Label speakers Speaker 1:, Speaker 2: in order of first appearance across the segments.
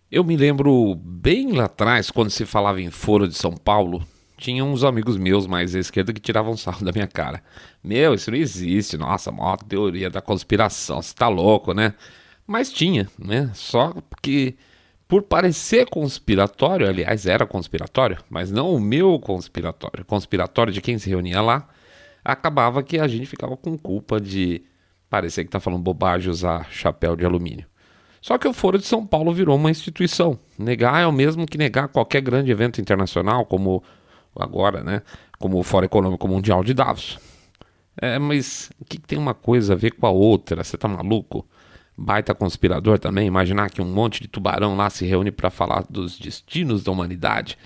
Speaker 1: Eu me lembro bem lá atrás, quando se falava em Foro de São Paulo, tinha uns amigos meus mais à esquerda que tiravam sarro da minha cara. Meu, isso não existe, nossa, maior teoria da conspiração, você tá louco, né? Mas tinha, né? Só que por parecer conspiratório, aliás, era conspiratório, mas não o meu conspiratório, conspiratório de quem se reunia lá, acabava que a gente ficava com culpa de parecer que tá falando bobagem usar chapéu de alumínio. Só que o Foro de São Paulo virou uma instituição. Negar é o mesmo que negar qualquer grande evento internacional, como agora, né? Como o Fórum Econômico Mundial de Davos. Mas o que tem uma coisa a ver com a outra? Você tá maluco? Baita conspirador também, imaginar que um monte de tubarão lá se reúne para falar dos destinos da humanidade.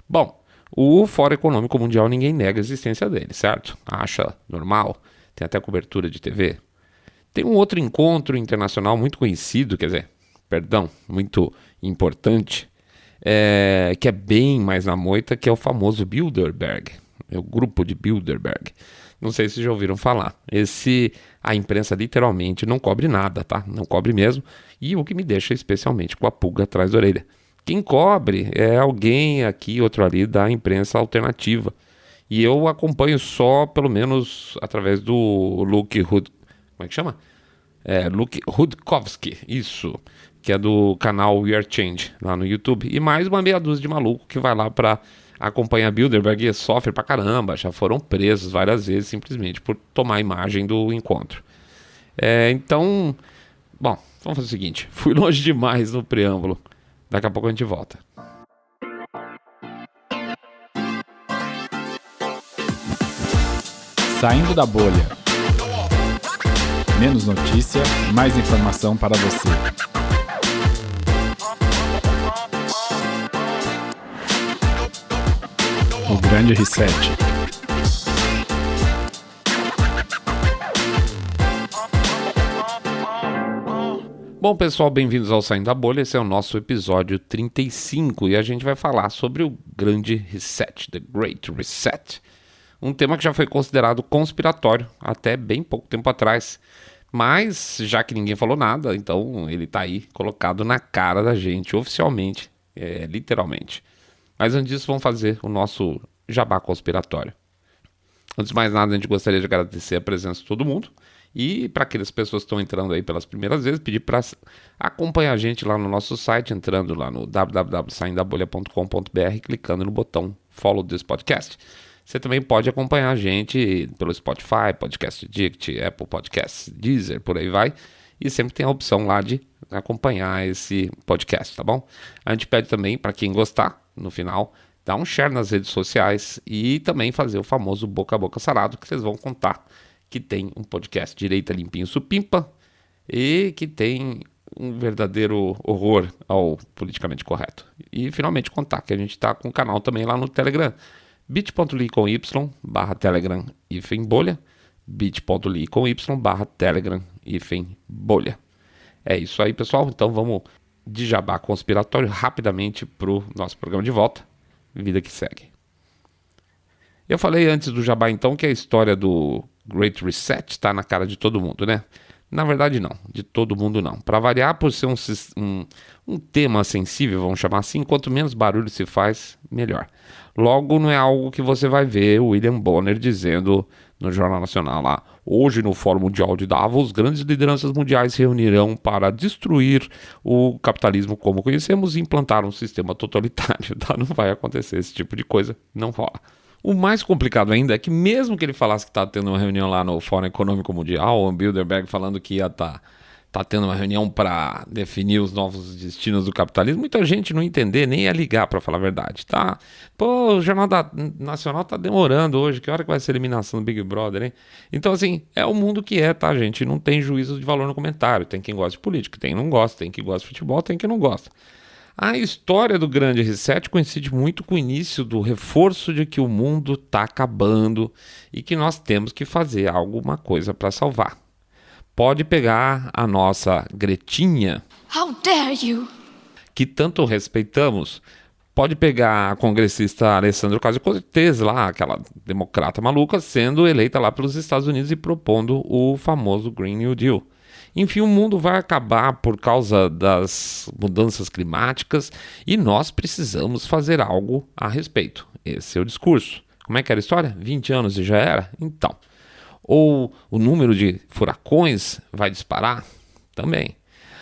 Speaker 1: Bom, o Fórum Econômico Mundial ninguém nega a existência dele, certo? Acha normal, tem até cobertura de TV. Tem um outro encontro internacional muito conhecido, quer dizer, perdão, muito importante, que é bem mais na moita, que é o famoso Bilderberg, é o grupo de Bilderberg. Não sei se já ouviram falar. A imprensa literalmente não cobre nada, tá? Não cobre mesmo. E o que me deixa especialmente com a pulga atrás da orelha. Quem cobre é alguém aqui, outro ali, da imprensa alternativa. E eu acompanho só, pelo menos, através do Luke Hood. Como é que chama? Luke Rudkowski, isso, que é do canal We Are Change, lá no YouTube. E mais uma meia dúzia de maluco que vai lá pra acompanhar Bilderberg e sofre pra caramba. Já foram presos várias vezes simplesmente por tomar a imagem do encontro. Então, bom, vamos fazer o seguinte. Fui longe demais no preâmbulo. Daqui a pouco a gente volta.
Speaker 2: Saindo da bolha. Menos notícia, mais informação para você. O Grande Reset.
Speaker 1: Bom, pessoal, bem-vindos ao Saindo da Bolha. Esse é o nosso episódio 35 e a gente vai falar sobre o Grande Reset, The Great Reset. Um tema que já foi considerado conspiratório até bem pouco tempo atrás. Mas, já que ninguém falou nada, então ele tá aí colocado na cara da gente, oficialmente, literalmente. Mas antes disso, vamos fazer o nosso jabá conspiratório. Antes de mais nada, a gente gostaria de agradecer a presença de todo mundo. E para aquelas pessoas que estão entrando aí pelas primeiras vezes, pedir para acompanhar a gente lá no nosso site, entrando lá no www.saindabolha.com.br, clicando no botão Follow this podcast. Você também pode acompanhar a gente pelo Spotify, Podcast Addict, Apple Podcasts, Deezer, por aí vai. E sempre tem a opção lá de acompanhar esse podcast, tá bom? A gente pede também, para quem gostar, no final, dar um share nas redes sociais e também fazer o famoso boca a boca sarado, que vocês vão contar que tem um podcast direita, limpinho, supimpa e que tem um verdadeiro horror ao politicamente correto. E finalmente contar que a gente está com um canal também lá no Telegram, bit.ly/telegram-bolha, bit.ly/telegram-bolha. É isso aí, pessoal. Então vamos de jabá conspiratório rapidamente pro nosso programa de volta. Vida que segue. Eu falei antes do jabá, então, que a história do Great Reset está na cara de todo mundo, né? Na verdade, não. De todo mundo, não. Para variar, por ser um tema sensível, vamos chamar assim, quanto menos barulho se faz, melhor. Logo, não é algo que você vai ver o William Bonner dizendo no Jornal Nacional lá: hoje, no Fórum Mundial de Davos, grandes lideranças mundiais se reunirão para destruir o capitalismo como conhecemos e implantar um sistema totalitário. Tá? Não vai acontecer esse tipo de coisa, não rola. O mais complicado ainda é que mesmo que ele falasse que está tendo uma reunião lá no Fórum Econômico Mundial, o Bilderberg falando que ia tá tendo uma reunião para definir os novos destinos do capitalismo, muita gente não entender, nem ia ligar, para falar a verdade, tá? Pô, o Jornal Nacional tá demorando hoje, que hora que vai ser a eliminação do Big Brother, hein? Então, assim, é o mundo que é, tá, gente? Não tem juízo de valor no comentário. Tem quem gosta de política, tem quem não gosta, tem quem gosta de futebol, tem quem não gosta. A história do Grande Reset coincide muito com o início do reforço de que o mundo está acabando e que nós temos que fazer alguma coisa para salvar. Pode pegar a nossa Gretinha,
Speaker 3: How dare you?
Speaker 1: que tanto respeitamos, pode pegar a congressista Alessandra Ocasio-Cortez lá, aquela democrata maluca, sendo eleita lá pelos Estados Unidos e propondo o famoso Green New Deal. Enfim, o mundo vai acabar por causa das mudanças climáticas e nós precisamos fazer algo a respeito. Esse é o discurso. Como é que era a história? 20 anos e já era? Então. Ou o número de furacões vai disparar? Também.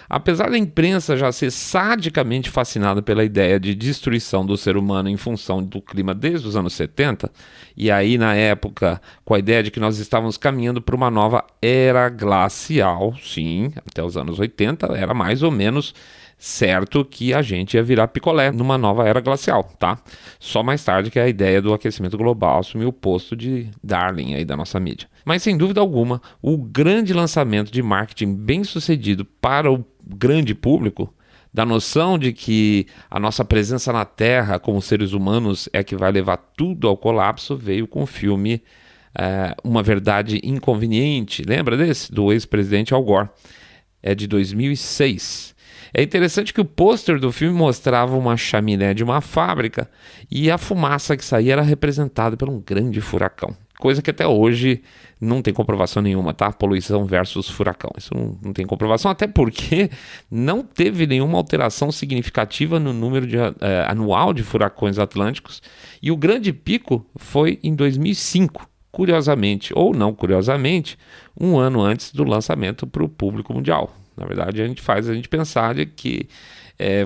Speaker 1: Apesar da imprensa já ser sadicamente fascinada pela ideia de destruição do ser humano em função do clima desde os anos 70, e aí na época com a ideia de que nós estávamos caminhando para uma nova era glacial, sim, até os anos 80 era mais ou menos certo que a gente ia virar picolé numa nova era glacial, tá? Só mais tarde que a ideia do aquecimento global assumiu o posto de darling aí da nossa mídia. Mas sem dúvida alguma, o grande lançamento de marketing bem sucedido para o grande público, da noção de que a nossa presença na Terra como seres humanos é que vai levar tudo ao colapso, veio com o filme Uma Verdade Inconveniente. Lembra desse? Do ex-presidente Al Gore. É de 2006. É interessante que o pôster do filme mostrava uma chaminé de uma fábrica e a fumaça que saía era representada por um grande furacão. Coisa que até hoje não tem comprovação nenhuma, tá? Poluição versus furacão. Isso não tem comprovação, até porque não teve nenhuma alteração significativa no número anual de furacões atlânticos. E o grande pico foi em 2005, curiosamente, ou não curiosamente, um ano antes do lançamento para o público mundial. Na verdade, a gente pensar de que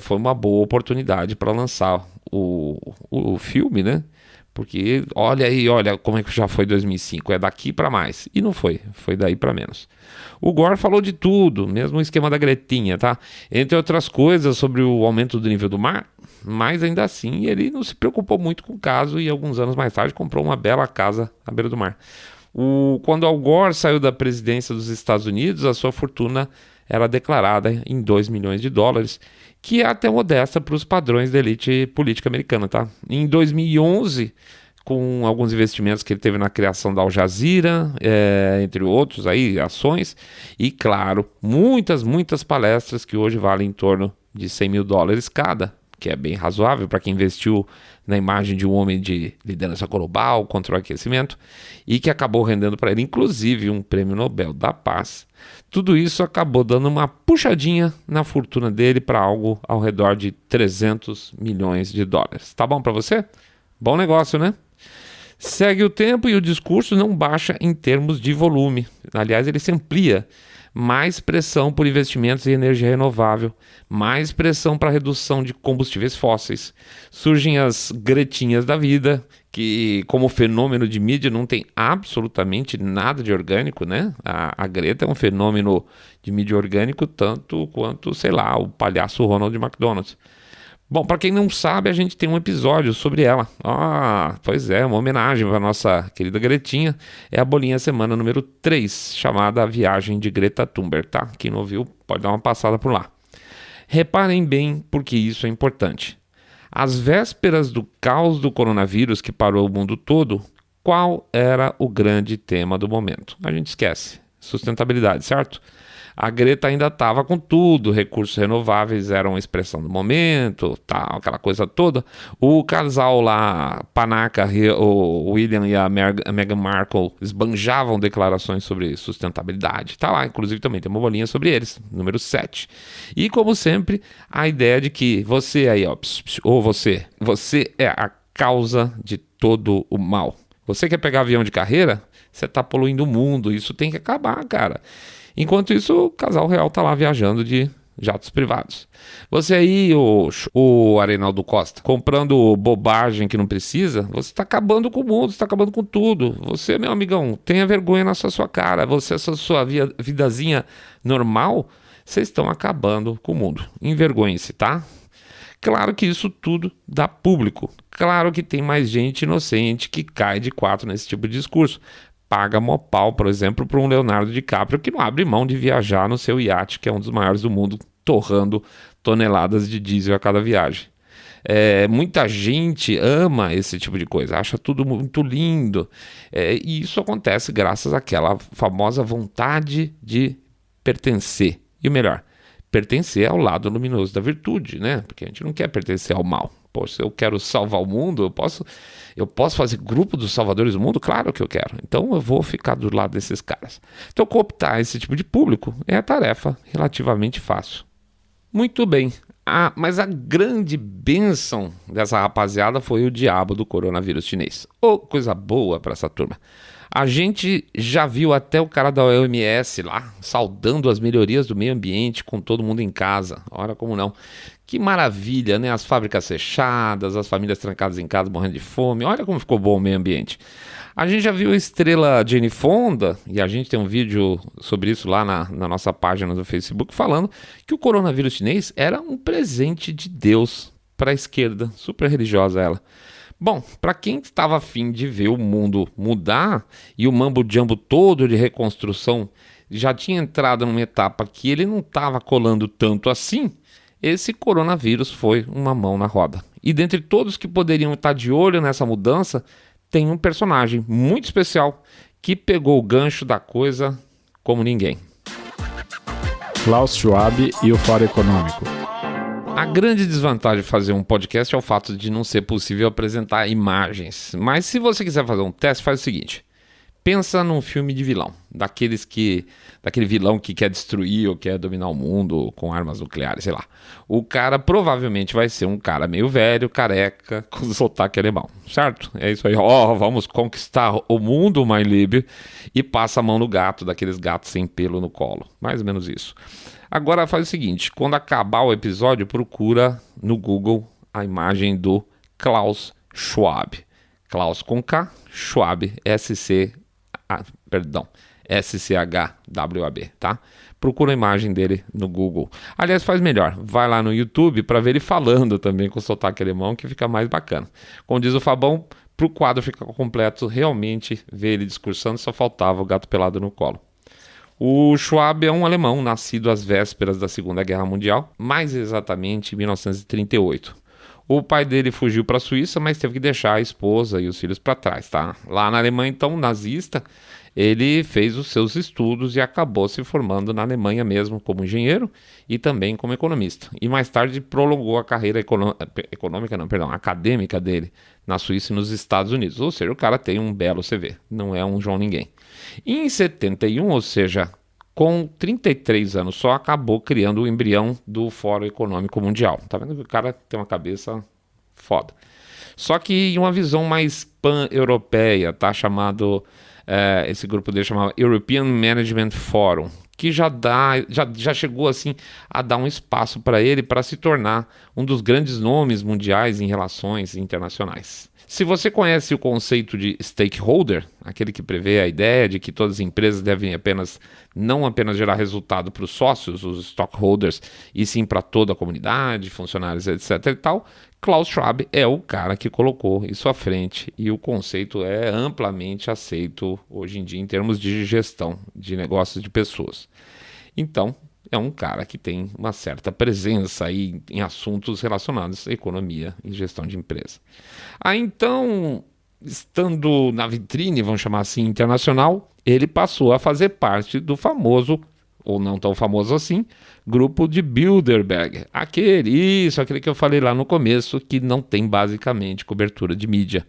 Speaker 1: foi uma boa oportunidade para lançar o filme, né? Porque olha como é que já foi 2005, é daqui para mais. E não foi daí para menos. O Gore falou de tudo, mesmo o esquema da Gretinha, tá? Entre outras coisas sobre o aumento do nível do mar, mas ainda assim ele não se preocupou muito com o caso e alguns anos mais tarde comprou uma bela casa à beira do mar. Quando Al Gore saiu da presidência dos Estados Unidos, a sua fortuna era declarada em 2 milhões de dólares, que é até modesta para os padrões da elite política americana, tá? Em 2011, com alguns investimentos que ele teve na criação da Al Jazeera, entre outros aí, ações, e claro, muitas palestras que hoje valem em torno de 100 mil dólares cada, que é bem razoável para quem investiu na imagem de um homem de liderança global contra o aquecimento e que acabou rendendo para ele, inclusive, um prêmio Nobel da Paz. Tudo isso acabou dando uma puxadinha na fortuna dele para algo ao redor de 300 milhões de dólares. Tá bom para você? Bom negócio, né? Segue o tempo e o discurso não baixa em termos de volume. Aliás, ele se amplia. Mais pressão por investimentos em energia renovável, mais pressão para redução de combustíveis fósseis. Surgem as gretinhas da vida, que como fenômeno de mídia não tem absolutamente nada de orgânico, né? A Greta é um fenômeno de mídia orgânico tanto quanto, sei lá, o palhaço Ronald McDonald. Bom, para quem não sabe, a gente tem um episódio sobre ela. Pois é, uma homenagem para a nossa querida Gretinha. É a bolinha semana número 3, chamada A Viagem de Greta Thunberg, tá? Quem não ouviu, pode dar uma passada por lá. Reparem bem porque isso é importante. Às vésperas do caos do coronavírus que parou o mundo todo, qual era o grande tema do momento? A gente esquece. Sustentabilidade, certo? A Greta ainda estava com tudo, recursos renováveis eram a expressão do momento, tal, aquela coisa toda. O casal lá, Panaca, o William e a Meghan Markle, esbanjavam declarações sobre sustentabilidade. Tá lá, inclusive também tem uma bolinha sobre eles, número 7. E como sempre, a ideia de que você aí, você é a causa de todo o mal. Você quer pegar avião de carreira? Você está poluindo o mundo, isso tem que acabar, cara. Enquanto isso, o casal real tá lá viajando de jatos privados. Você aí, o Areinaldo Costa, comprando bobagem que não precisa, você tá acabando com o mundo, você tá acabando com tudo. Você, meu amigão, tenha vergonha na sua cara. Você, essa sua vidazinha normal, vocês estão acabando com o mundo. Envergonhe-se, tá? Claro que isso tudo dá público. Claro que tem mais gente inocente que cai de 4 nesse tipo de discurso. Paga mó pau, por exemplo, para um Leonardo DiCaprio que não abre mão de viajar no seu iate, que é um dos maiores do mundo, torrando toneladas de diesel a cada viagem. Muita gente ama esse tipo de coisa, acha tudo muito lindo. E isso acontece graças àquela famosa vontade de pertencer. E o melhor, pertencer ao lado luminoso da virtude, né? Porque a gente não quer pertencer ao mal. Pô, se eu quero salvar o mundo, eu posso fazer grupo dos salvadores do mundo? Claro que eu quero. Então eu vou ficar do lado desses caras. Então cooptar esse tipo de público é a tarefa relativamente fácil. Muito bem. Mas a grande bênção dessa rapaziada foi o diabo do coronavírus chinês. Ô, coisa boa para essa turma. A gente já viu até o cara da OMS lá, saudando as melhorias do meio ambiente com todo mundo em casa. Ora, como não. Que maravilha, né? As fábricas fechadas, as famílias trancadas em casa morrendo de fome. Olha como ficou bom o meio ambiente. A gente já viu a estrela Jane Fonda, e a gente tem um vídeo sobre isso lá na nossa página do Facebook, falando que o coronavírus chinês era um presente de Deus para a esquerda, super religiosa ela. Bom, para quem estava afim de ver o mundo mudar e o mambo-jambo todo de reconstrução já tinha entrado numa etapa que ele não estava colando tanto assim, esse coronavírus foi uma mão na roda. E dentre todos que poderiam estar de olho nessa mudança, tem um personagem muito especial que pegou o gancho da coisa como ninguém.
Speaker 2: Klaus Schwab e o Fórum Econômico.
Speaker 1: A grande desvantagem de fazer um podcast é o fato de não ser possível apresentar imagens. Mas se você quiser fazer um teste, faz o seguinte. Pensa num filme de vilão, daquele vilão que quer destruir ou quer dominar o mundo com armas nucleares, sei lá. O cara provavelmente vai ser um cara meio velho, careca, com sotaque alemão, certo? É isso aí, vamos conquistar o mundo, my lib, e passa a mão no gato, daqueles gatos sem pelo no colo, mais ou menos isso. Agora faz o seguinte, quando acabar o episódio, procura no Google a imagem do Klaus Schwab. Klaus com K, Schwab, SCHWAB, tá? Procura a imagem dele no Google. Aliás, faz melhor, vai lá no YouTube para ver ele falando também com sotaque alemão, que fica mais bacana. Como diz o Fabão, pro quadro ficar completo, realmente ver ele discursando, só faltava o gato pelado no colo. O Schwab é um alemão nascido às vésperas da Segunda Guerra Mundial, mais exatamente em 1938. O pai dele fugiu para a Suíça, mas teve que deixar a esposa e os filhos para trás, tá? Lá na Alemanha, então, nazista, ele fez os seus estudos e acabou se formando na Alemanha mesmo como engenheiro e também como economista. E mais tarde prolongou a carreira acadêmica dele na Suíça e nos Estados Unidos. Ou seja, o cara tem um belo CV, não é um João Ninguém. E em 71, ou seja, com 33 anos só, acabou criando o embrião do Fórum Econômico Mundial. Tá vendo que o cara tem uma cabeça foda. Só que em uma visão mais pan-europeia, tá? Esse grupo dele chamava European Management Forum, que já chegou assim a dar um espaço para ele para se tornar um dos grandes nomes mundiais em relações internacionais. Se você conhece o conceito de stakeholder, aquele que prevê a ideia de que todas as empresas devem não apenas gerar resultado para os sócios, os stockholders, e sim para toda a comunidade, funcionários, etc. e tal, Klaus Schwab é o cara que colocou isso à frente e o conceito é amplamente aceito hoje em dia em termos de gestão de negócios de pessoas. Então, é um cara que tem uma certa presença aí em assuntos relacionados à economia e gestão de empresa. Então, estando na vitrine, vamos chamar assim, internacional, ele passou a fazer parte do famoso, ou não tão famoso assim, grupo de Bilderberg. Aquele que eu falei lá no começo, que não tem basicamente cobertura de mídia.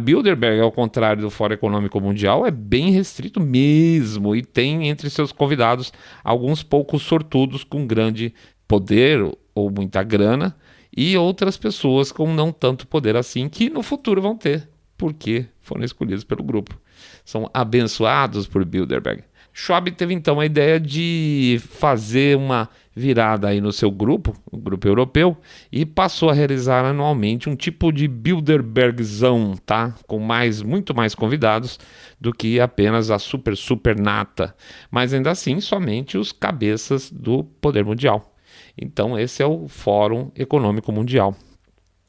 Speaker 1: Bilderberg, ao contrário do Fórum Econômico Mundial, é bem restrito mesmo e tem entre seus convidados alguns poucos sortudos com grande poder ou muita grana e outras pessoas com não tanto poder assim, que no futuro vão ter, porque foram escolhidos pelo grupo. São abençoados por Bilderberg. Schwab teve então a ideia de fazer uma virada aí no seu grupo, o grupo europeu, e passou a realizar anualmente um tipo de Bilderbergzão, tá? Com muito mais convidados do que apenas a super nata, mas ainda assim somente os cabeças do poder mundial. Então esse é o Fórum Econômico Mundial.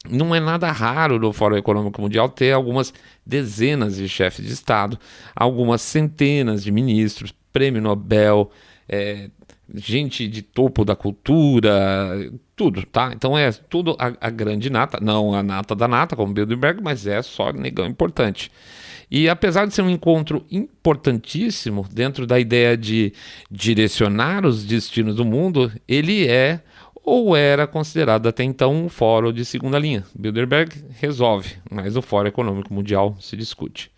Speaker 1: Não é nada raro no Fórum Econômico Mundial ter algumas dezenas de chefes de Estado, algumas centenas de ministros, prêmio Nobel, gente de topo da cultura, tudo, tá? Então é tudo a grande nata, não a nata da nata, como Bilderberg, mas é só negão importante. E apesar de ser um encontro importantíssimo dentro da ideia de direcionar os destinos do mundo, ele é ou era considerado até então um fórum de segunda linha. Bilderberg resolve, mas o Fórum Econômico Mundial se discute.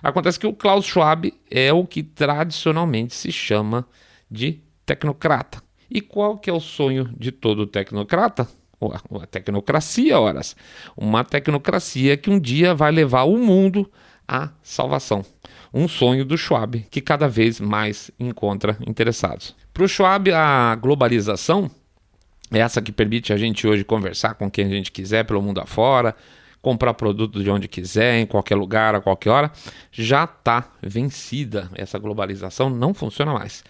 Speaker 1: Acontece que o Klaus Schwab é o que tradicionalmente se chama de tecnocrata. E qual que é o sonho de todo tecnocrata? A tecnocracia, horas. Uma tecnocracia que um dia vai levar o mundo à salvação. Um sonho do Schwab que cada vez mais encontra interessados. Para o Schwab, a globalização, essa que permite a gente hoje conversar com quem a gente quiser pelo mundo afora, comprar produto de onde quiser, em qualquer lugar, a qualquer hora, já está vencida. Essa globalização não funciona mais.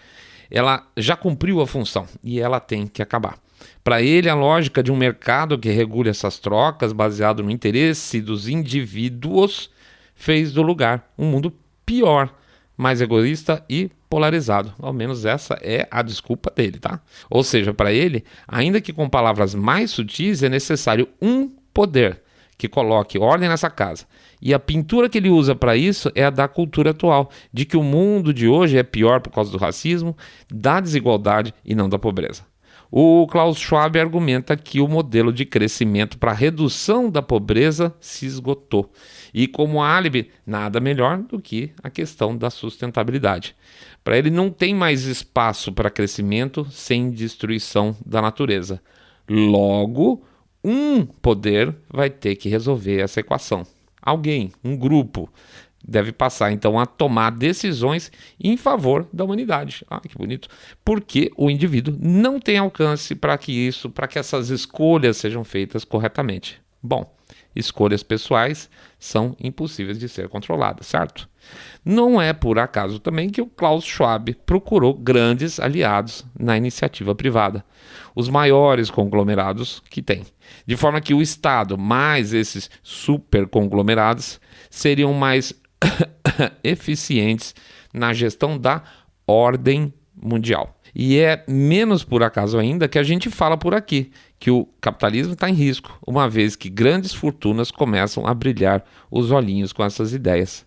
Speaker 1: Ela já cumpriu a função e ela tem que acabar. Para ele, a lógica de um mercado que regule essas trocas, baseado no interesse dos indivíduos, fez do lugar um mundo pior, mais egoísta e polarizado. Ao menos essa é a desculpa dele, tá? Ou seja, para ele, ainda que com palavras mais sutis, é necessário um poder que coloque ordem nessa casa. E a pintura que ele usa para isso é a da cultura atual, de que o mundo de hoje é pior por causa do racismo, da desigualdade e não da pobreza. O Klaus Schwab argumenta que o modelo de crescimento para redução da pobreza se esgotou. E como álibi, nada melhor do que a questão da sustentabilidade. Para ele não tem mais espaço para crescimento sem destruição da natureza. Logo, um poder vai ter que resolver essa equação. Alguém, um grupo, deve passar então a tomar decisões em favor da humanidade. Ah, que bonito. Porque o indivíduo não tem alcance para que essas escolhas sejam feitas corretamente. Bom, escolhas pessoais são impossíveis de ser controladas, certo? Não é por acaso também que o Klaus Schwab procurou grandes aliados na iniciativa privada, os maiores conglomerados que tem, de forma que o Estado, mais esses super conglomerados, seriam mais eficientes na gestão da ordem mundial. E é menos por acaso ainda que a gente fala por aqui que o capitalismo está em risco, uma vez que grandes fortunas começam a brilhar os olhinhos com essas ideias.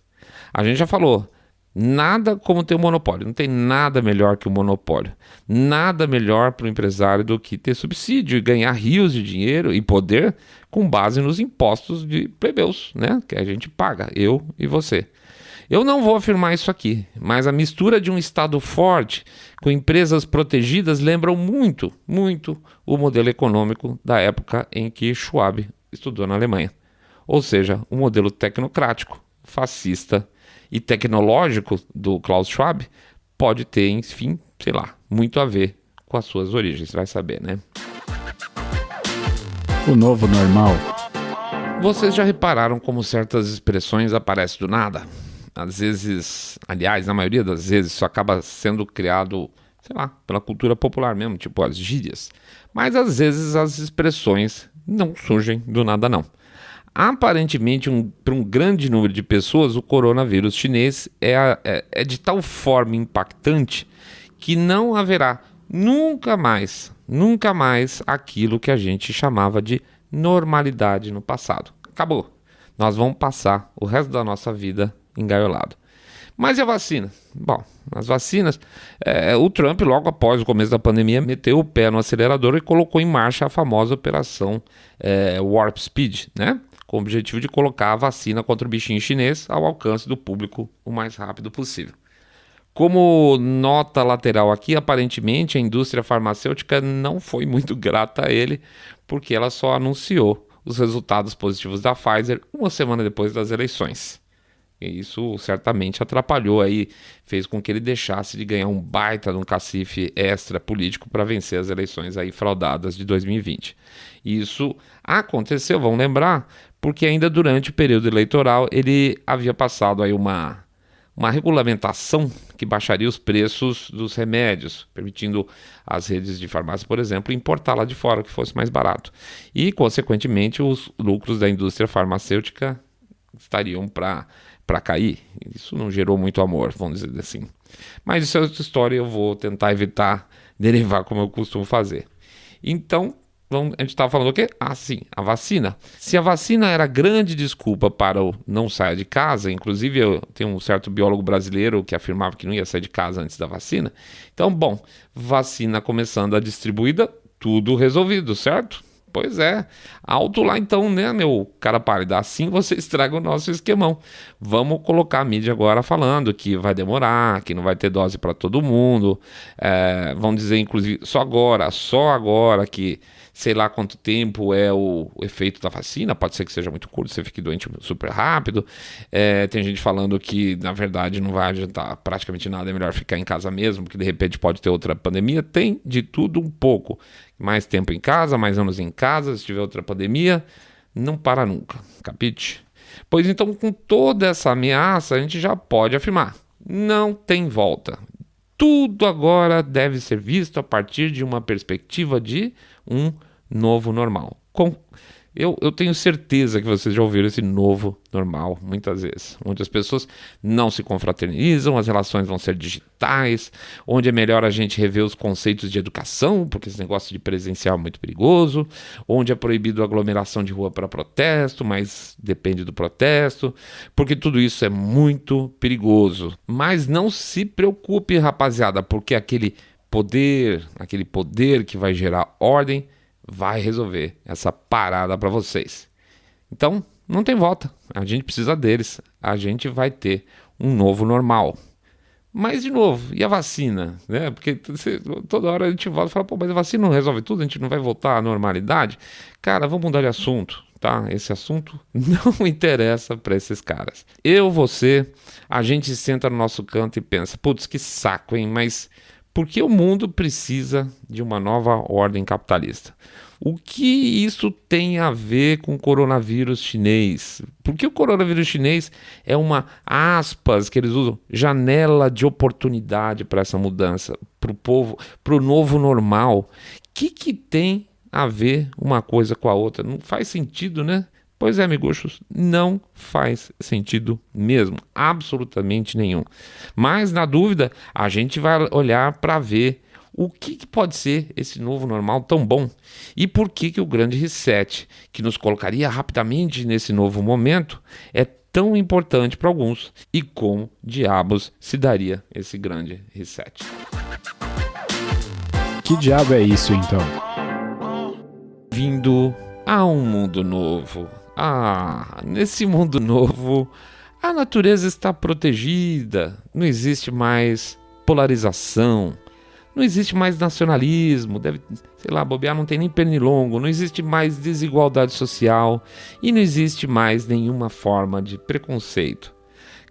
Speaker 1: A gente já falou, nada como ter um monopólio, não tem nada melhor que o monopólio. Nada melhor para o empresário do que ter subsídio e ganhar rios de dinheiro e poder com base nos impostos de plebeus, né? Que a gente paga, eu e você. Eu não vou afirmar isso aqui, mas a mistura de um Estado forte com empresas protegidas lembram muito, muito o modelo econômico da época em que Schwab estudou na Alemanha. Ou seja, o modelo tecnocrático, fascista e tecnológico do Klaus Schwab pode ter, enfim, sei lá, muito a ver com as suas origens, vai saber, né?
Speaker 2: O novo normal.
Speaker 1: Vocês já repararam como certas expressões aparecem do nada? Às vezes, aliás, na maioria das vezes, isso acaba sendo criado, sei lá, pela cultura popular mesmo, tipo as gírias. Mas às vezes as expressões não surgem do nada, não. Aparentemente, para um grande número de pessoas, o coronavírus chinês é de tal forma impactante que não haverá nunca mais aquilo que a gente chamava de normalidade no passado. Acabou. Nós vamos passar o resto da nossa vida engaiolado. Mas e a vacina? Bom, as vacinas, o Trump, logo após o começo da pandemia, meteu o pé no acelerador e colocou em marcha a famosa operação Warp Speed, né? Com o objetivo de colocar a vacina contra o bichinho chinês ao alcance do público o mais rápido possível. Como nota lateral aqui, aparentemente a indústria farmacêutica não foi muito grata a ele, porque ela só anunciou os resultados positivos da Pfizer uma semana depois das eleições. E isso certamente atrapalhou aí, fez com que ele deixasse de ganhar um baita de um cacife extra político para vencer as eleições aí fraudadas de 2020. E isso aconteceu, vamos lembrar, porque ainda durante o período eleitoral ele havia passado aí uma regulamentação que baixaria os preços dos remédios, permitindo às redes de farmácia, por exemplo, importar lá de fora que fosse mais barato. E, consequentemente, os lucros da indústria farmacêutica estariam para cair. Isso não gerou muito amor, vamos dizer assim. Mas isso é outra história, eu vou tentar evitar derivar como eu costumo fazer. Então, a gente estava falando o quê? Ah, sim, a vacina. Se a vacina era a grande desculpa para o não sair de casa, inclusive eu tenho um certo biólogo brasileiro que afirmava que não ia sair de casa antes da vacina. Então, bom, vacina começando a distribuída, tudo resolvido, certo? Pois é, alto lá então, né, meu cara pálido, assim você estraga o nosso esquemão. Vamos colocar a mídia agora falando que vai demorar, que não vai ter dose para todo mundo, vão dizer inclusive só agora que sei lá quanto tempo é o efeito da vacina, pode ser que seja muito curto, você fique doente super rápido. Tem gente falando que na verdade não vai adiantar praticamente nada, é melhor ficar em casa mesmo, porque de repente pode ter outra pandemia, tem de tudo um pouco. Mais tempo em casa, mais anos em casa, se tiver outra pandemia, não para nunca, capite? Pois então, com toda essa ameaça, a gente já pode afirmar, não tem volta. Tudo agora deve ser visto a partir de uma perspectiva de um novo normal. Eu tenho certeza que vocês já ouviram esse novo normal muitas vezes, onde as pessoas não se confraternizam, as relações vão ser digitais, onde é melhor a gente rever os conceitos de educação, porque esse negócio de presencial é muito perigoso, onde é proibido a aglomeração de rua para protesto, mas depende do protesto, porque tudo isso é muito perigoso. Mas não se preocupe, rapaziada, porque aquele poder que vai gerar ordem, vai resolver essa parada para vocês. Então, não tem volta. A gente precisa deles. A gente vai ter um novo normal. Mas, de novo, e a vacina? Né? Porque toda hora a gente volta e fala, pô, mas a vacina não resolve tudo? A gente não vai voltar à normalidade? Cara, vamos mudar de assunto, tá? Esse assunto não interessa para esses caras. Você, a gente senta no nosso canto e pensa, putz, que saco, hein? Mas por que o mundo precisa de uma nova ordem capitalista? O que isso tem a ver com o coronavírus chinês? Porque o coronavírus chinês é uma, aspas, que eles usam, janela de oportunidade para essa mudança, para o povo, para o novo normal. O que tem a ver uma coisa com a outra? Não faz sentido, né? Pois é, amiguchos, não faz sentido mesmo, absolutamente nenhum. Mas, na dúvida, a gente vai olhar para ver o que pode ser esse novo normal tão bom e por que o grande reset, que nos colocaria rapidamente nesse novo momento, é tão importante para alguns e como diabos se daria esse grande reset.
Speaker 2: Que diabo é isso, então?
Speaker 1: Vindo a um mundo novo. Nesse mundo novo, a natureza está protegida, não existe mais polarização, não existe mais nacionalismo, bobear, não tem nem pernilongo, não existe mais desigualdade social e não existe mais nenhuma forma de preconceito.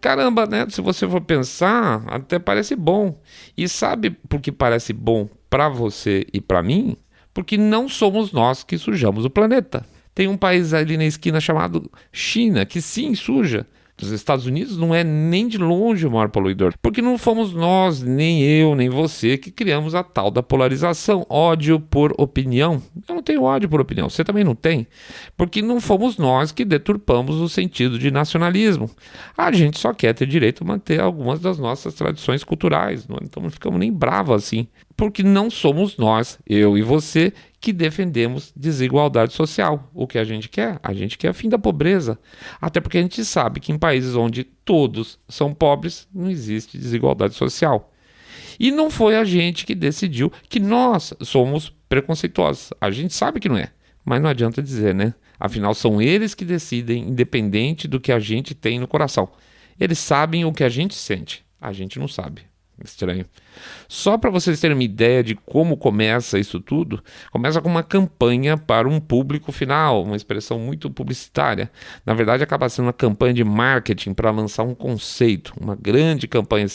Speaker 1: Caramba, né? Se você for pensar, até parece bom. E sabe por que parece bom para você e para mim? Porque não somos nós que sujamos o planeta. Tem um país ali na esquina chamado China, que sim suja. Os Estados Unidos não é nem de longe o maior poluidor. Porque não fomos nós, nem eu, nem você, que criamos a tal da polarização. Ódio por opinião. Eu não tenho ódio por opinião, você também não tem. Porque não fomos nós que deturpamos o sentido de nacionalismo. A gente só quer ter direito a manter algumas das nossas tradições culturais. Então não ficamos nem bravos assim. Porque não somos nós, eu e você, que defendemos desigualdade social. O que a gente quer? A gente quer o fim da pobreza. Até porque a gente sabe que em países onde todos são pobres, não existe desigualdade social. E não foi a gente que decidiu que nós somos preconceituosos. A gente sabe que não é, mas não adianta dizer, né? Afinal, são eles que decidem, independente do que a gente tem no coração. Eles sabem o que a gente sente, a gente não sabe. Estranho. Só para vocês terem uma ideia de como começa isso tudo, começa com uma campanha para um público final, uma expressão muito publicitária. Na verdade, acaba sendo uma campanha de marketing para lançar um conceito, uma grande campanha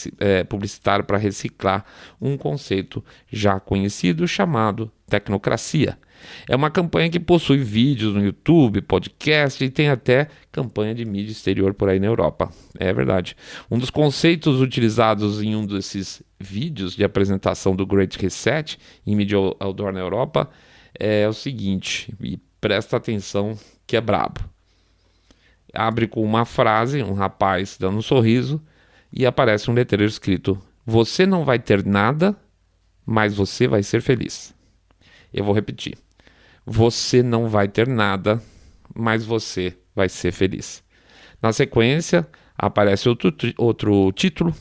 Speaker 1: publicitária para reciclar um conceito já conhecido chamado tecnocracia. É uma campanha que possui vídeos no YouTube, podcast e tem até campanha de mídia exterior por aí na Europa. É verdade. Um dos conceitos utilizados em um desses vídeos de apresentação do Great Reset em mídia outdoor na Europa é o seguinte, e presta atenção que é brabo. Abre com uma frase, um rapaz dando um sorriso e aparece um letreiro escrito: "Você não vai ter nada, mas você vai ser feliz. Eu vou repetir. Você não vai ter nada, mas você vai ser feliz. Na sequência, aparece outro título,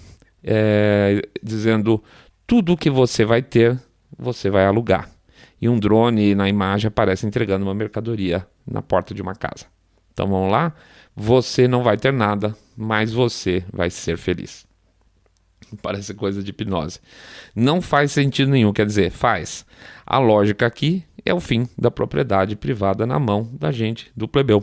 Speaker 1: dizendo: tudo que você vai ter, você vai alugar. E um drone na imagem aparece entregando uma mercadoria na porta de uma casa. Então vamos lá? Você não vai ter nada, mas você vai ser feliz. Parece coisa de hipnose. Não faz sentido nenhum, quer dizer, faz. A lógica aqui é o fim da propriedade privada na mão da gente, do plebeu.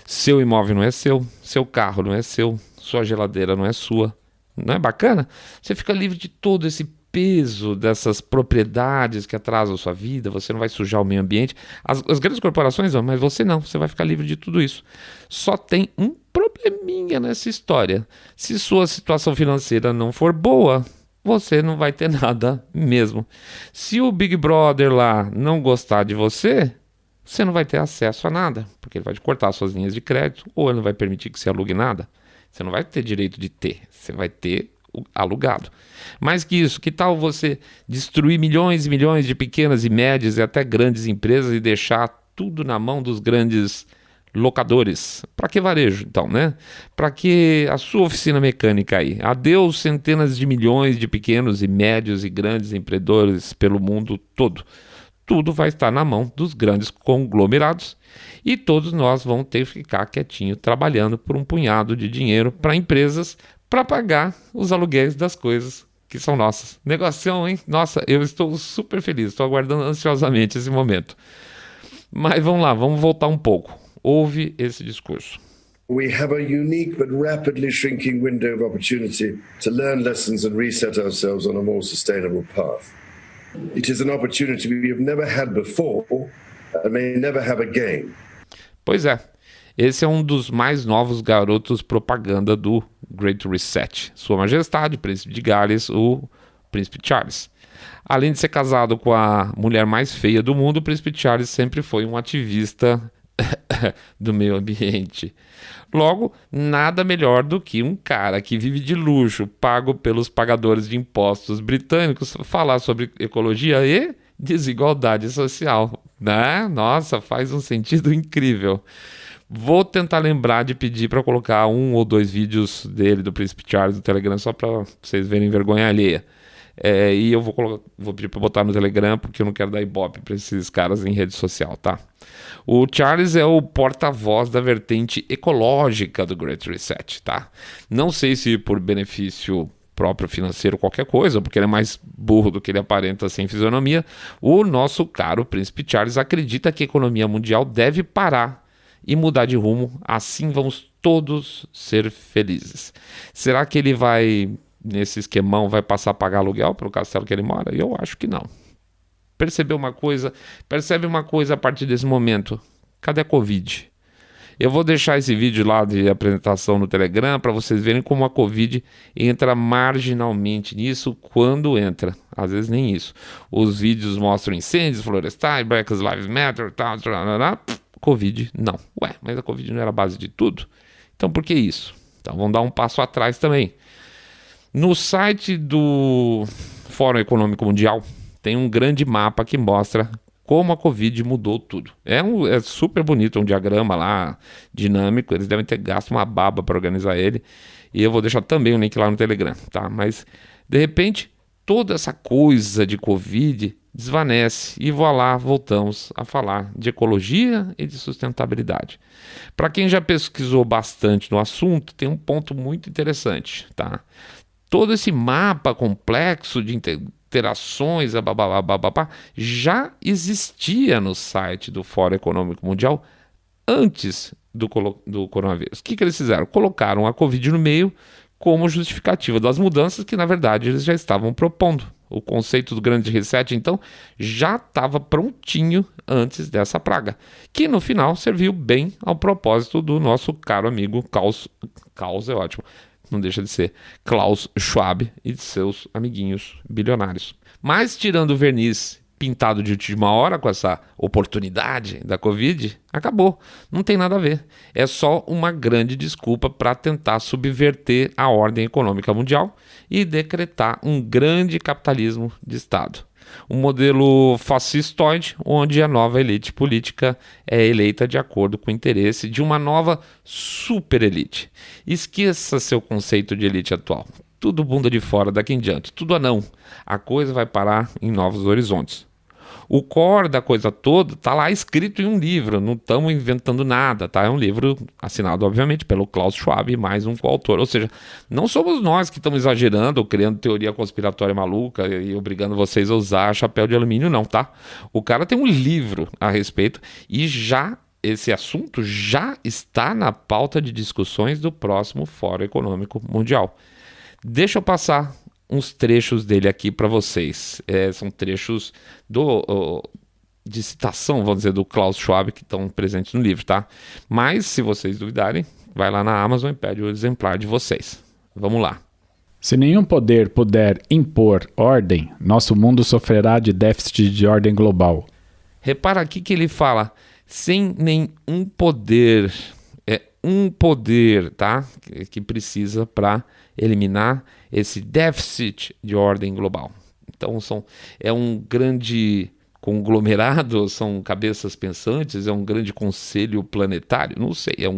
Speaker 1: Seu imóvel não é seu, seu carro não é seu, sua geladeira não é sua. Não é bacana? Você fica livre de todo esse peso dessas propriedades que atrasam a sua vida, você não vai sujar o meio ambiente. As grandes corporações vão, mas você não, você vai ficar livre de tudo isso. Só tem um probleminha nessa história. Se sua situação financeira não for boa, você não vai ter nada mesmo. Se o Big Brother lá não gostar de você, você não vai ter acesso a nada, porque ele vai te cortar suas linhas de crédito, ou ele não vai permitir que você alugue nada. Você não vai ter direito de ter, você vai ter alugado. Mais que isso, que tal você destruir milhões e milhões de pequenas e médias e até grandes empresas e deixar tudo na mão dos grandes locadores? Para que varejo, então, né? Para que a sua oficina mecânica aí? Adeus centenas de milhões de pequenos e médios e grandes empreendedores pelo mundo todo. Tudo vai estar na mão dos grandes conglomerados e todos nós vamos ter que ficar quietinho trabalhando por um punhado de dinheiro para empresas para pagar os aluguéis das coisas que são nossas. Negocião, hein? Nossa, eu estou super feliz, estou aguardando ansiosamente esse momento. Mas vamos lá, vamos voltar um pouco. Ouve esse discurso.
Speaker 3: We have a unique but rapidly shrinking window of opportunity to learn lessons and reset ourselves on a more sustainable path. It is an opportunity we have never had before and may never have again.
Speaker 1: Pois é, esse é um dos mais novos garotos propaganda do Great Reset. Sua Majestade, Príncipe de Gales, o Príncipe Charles. Além de ser casado com a mulher mais feia do mundo, o Príncipe Charles sempre foi um ativista do meio ambiente. Logo, nada melhor do que um cara que vive de luxo, pago pelos pagadores de impostos britânicos, falar sobre ecologia e desigualdade social, né? Nossa, faz um sentido incrível. Vou tentar lembrar de pedir para colocar 1 ou 2 vídeos dele, do Príncipe Charles, no Telegram, só para vocês verem vergonha alheia. E eu vou pedir para botar no Telegram, porque eu não quero dar ibope para esses caras em rede social, tá? O Charles é o porta-voz da vertente ecológica do Great Reset, tá? Não sei se por benefício próprio financeiro, qualquer coisa, porque ele é mais burro do que ele aparenta sem fisionomia, o nosso caro Príncipe Charles acredita que a economia mundial deve parar e mudar de rumo, assim vamos todos ser felizes. Será que ele vai, nesse esquemão, vai passar a pagar aluguel pelo castelo que ele mora? Eu acho que não. Percebe uma coisa a partir desse momento. Cadê a Covid? Eu vou deixar esse vídeo lá de apresentação no Telegram para vocês verem como a Covid entra marginalmente nisso quando entra. Às vezes nem isso. Os vídeos mostram incêndios florestais, Black Lives Matter, tal. Covid, não. Ué, mas a Covid não era a base de tudo? Então por que isso? Então vamos dar um passo atrás também. No site do Fórum Econômico Mundial tem um grande mapa que mostra como a Covid mudou tudo. É super bonito, um diagrama lá, dinâmico, eles devem ter gasto uma baba para organizar ele, e eu vou deixar também o link lá no Telegram, tá? Mas, de repente, toda essa coisa de Covid desvanece, e voilá, voltamos a falar de ecologia e de sustentabilidade. Para quem já pesquisou bastante no assunto, tem um ponto muito interessante, tá? Todo esse mapa complexo de interações, já existia no site do Fórum Econômico Mundial antes do coronavírus. O que eles fizeram? Colocaram a Covid no meio como justificativa das mudanças que, na verdade, eles já estavam propondo. O conceito do grande reset, então, já estava prontinho antes dessa praga, que no final serviu bem ao propósito do nosso caro amigo Klaus é ótimo, não deixa de ser Klaus Schwab e de seus amiguinhos bilionários. Mas tirando o verniz pintado de última hora com essa oportunidade da Covid, acabou, não tem nada a ver. É só uma grande desculpa para tentar subverter a ordem econômica mundial e decretar um grande capitalismo de Estado. Um modelo fascistoide, onde a nova elite política é eleita de acordo com o interesse de uma nova superelite. Esqueça seu conceito de elite atual. Tudo bunda de fora daqui em diante, tudo anão. A coisa vai parar em novos horizontes. O core da coisa toda está lá escrito em um livro, não estamos inventando nada, tá? É um livro assinado, obviamente, pelo Klaus Schwab e mais um coautor. Ou seja, não somos nós que estamos exagerando, criando teoria conspiratória maluca e obrigando vocês a usar chapéu de alumínio, não, tá? O cara tem um livro a respeito e esse assunto já está na pauta de discussões do próximo Fórum Econômico Mundial. Deixa eu passar uns trechos dele aqui para vocês. São trechos de citação, vamos dizer, do Klaus Schwab, que estão presentes no livro, tá? Mas, se vocês duvidarem, vai lá na Amazon e pede o exemplar de vocês. Vamos lá.
Speaker 2: Se nenhum poder puder impor ordem, nosso mundo sofrerá de déficit de ordem global.
Speaker 1: Repara aqui que ele fala, sem nenhum poder, um poder, tá? Que precisa para eliminar esse déficit de ordem global. Então é um grande conglomerado, são cabeças pensantes, é um grande conselho planetário, não sei, é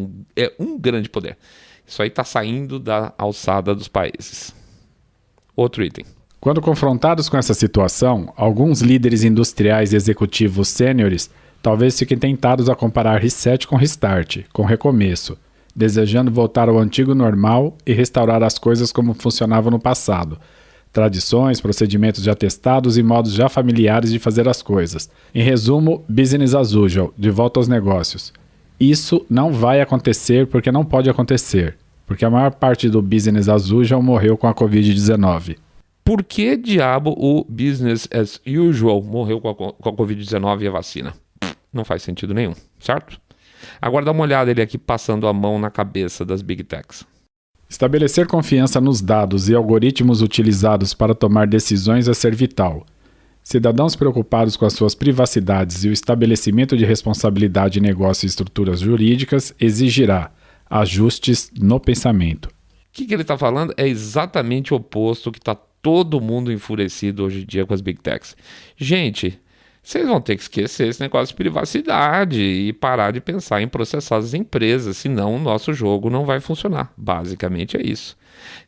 Speaker 1: um grande poder. Isso aí está saindo da alçada dos países. Outro item.
Speaker 2: Quando confrontados com essa situação, alguns líderes industriais e executivos sêniores talvez fiquem tentados a comparar reset com restart, com recomeço, desejando voltar ao antigo normal e restaurar as coisas como funcionavam no passado. Tradições, procedimentos já testados e modos já familiares de fazer as coisas. Em resumo, business as usual, de volta aos negócios. Isso não vai acontecer porque não pode acontecer, porque a maior parte do business as usual morreu com a Covid-19.
Speaker 1: Por que diabo o business as usual morreu com a Covid-19 e a vacina? Não faz sentido nenhum, certo? Agora dá uma olhada ele aqui passando a mão na cabeça das Big Techs.
Speaker 2: Estabelecer confiança nos dados e algoritmos utilizados para tomar decisões é ser vital. Cidadãos preocupados com as suas privacidades e o estabelecimento de responsabilidade em negócios e estruturas jurídicas exigirá ajustes no pensamento.
Speaker 1: O que ele está falando é exatamente o oposto que está todo mundo enfurecido hoje em dia com as Big Techs. Gente, vocês vão ter que esquecer esse negócio de privacidade e parar de pensar em processar as empresas, senão o nosso jogo não vai funcionar. Basicamente é isso.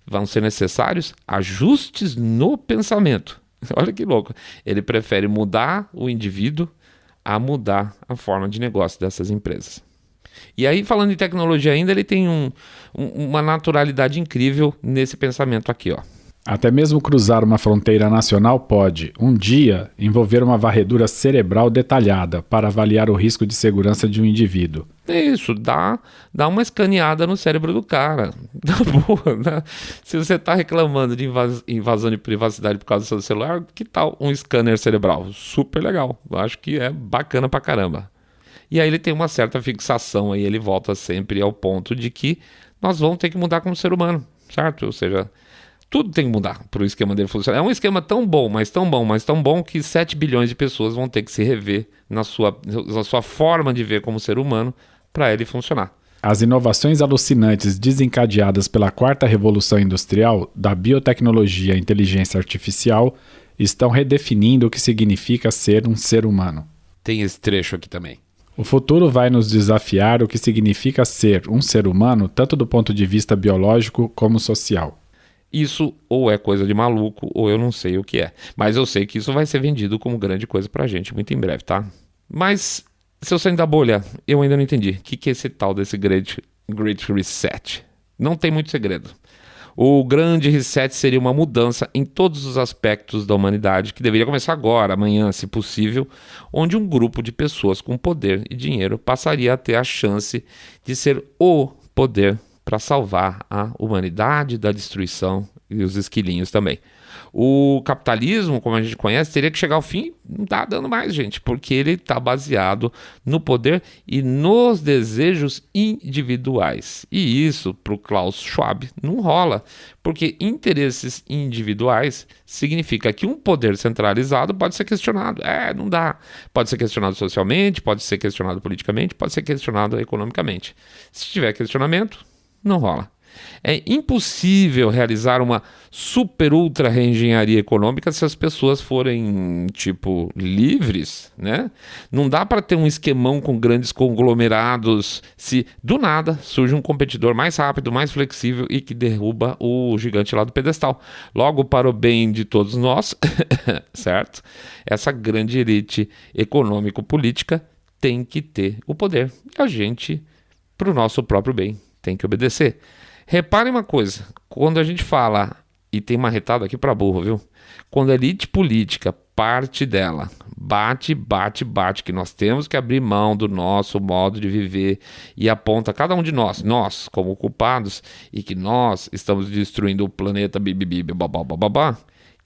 Speaker 1: Vão ser necessários ajustes no pensamento. Olha que louco. Ele prefere mudar o indivíduo a mudar a forma de negócio dessas empresas. E aí, falando em tecnologia ainda, ele tem uma naturalidade incrível nesse pensamento aqui, ó.
Speaker 2: Até mesmo cruzar uma fronteira nacional pode, um dia, envolver uma varredura cerebral detalhada para avaliar o risco de segurança de um indivíduo.
Speaker 1: É isso, dá uma escaneada no cérebro do cara. Tá boa, né? Se você está reclamando de invasão de privacidade por causa do seu celular, que tal um scanner cerebral? Super legal, eu acho que é bacana pra caramba. E aí ele tem uma certa fixação, aí ele volta sempre ao ponto de que nós vamos ter que mudar como ser humano, certo? Ou seja, tudo tem que mudar para o esquema dele funcionar. É um esquema tão bom, mas tão bom, mas tão bom que 7 bilhões de pessoas vão ter que se rever na sua forma de ver como ser humano para ele funcionar.
Speaker 2: As inovações alucinantes desencadeadas pela quarta revolução industrial, da biotecnologia à inteligência artificial, estão redefinindo o que significa ser um ser humano.
Speaker 1: Tem esse trecho aqui também.
Speaker 2: O futuro vai nos desafiar o que significa ser um ser humano, tanto do ponto de vista biológico como social.
Speaker 1: Isso ou é coisa de maluco, ou eu não sei o que é. Mas eu sei que isso vai ser vendido como grande coisa pra gente muito em breve, tá? Mas, se eu sair da bolha, eu ainda não entendi. O que é esse tal desse Great Reset? Não tem muito segredo. O grande reset seria uma mudança em todos os aspectos da humanidade, que deveria começar agora, amanhã, se possível, onde um grupo de pessoas com poder e dinheiro passaria a ter a chance de ser o poder para salvar a humanidade da destruição e os esquilinhos também. O capitalismo, como a gente conhece, teria que chegar ao fim, não está dando mais, gente, porque ele está baseado no poder e nos desejos individuais. E isso, para o Klaus Schwab, não rola, porque interesses individuais significa que um poder centralizado pode ser questionado. Não dá. Pode ser questionado socialmente, pode ser questionado politicamente, pode ser questionado economicamente. Se tiver questionamento, não rola. É impossível realizar uma super ultra reengenharia econômica se as pessoas forem, tipo, livres, né? Não dá para ter um esquemão com grandes conglomerados se do nada surge um competidor mais rápido, mais flexível e que derruba o gigante lá do pedestal. Logo, para o bem de todos nós, certo? Essa grande elite econômico-política tem que ter o poder. E a gente, para o nosso próprio bem, tem que obedecer. Reparem uma coisa, quando a gente fala, e tem uma retada aqui para burro, viu? Quando a elite política, parte dela, bate, que nós temos que abrir mão do nosso modo de viver e aponta cada um de nós como culpados, e que nós estamos destruindo o planeta, babá,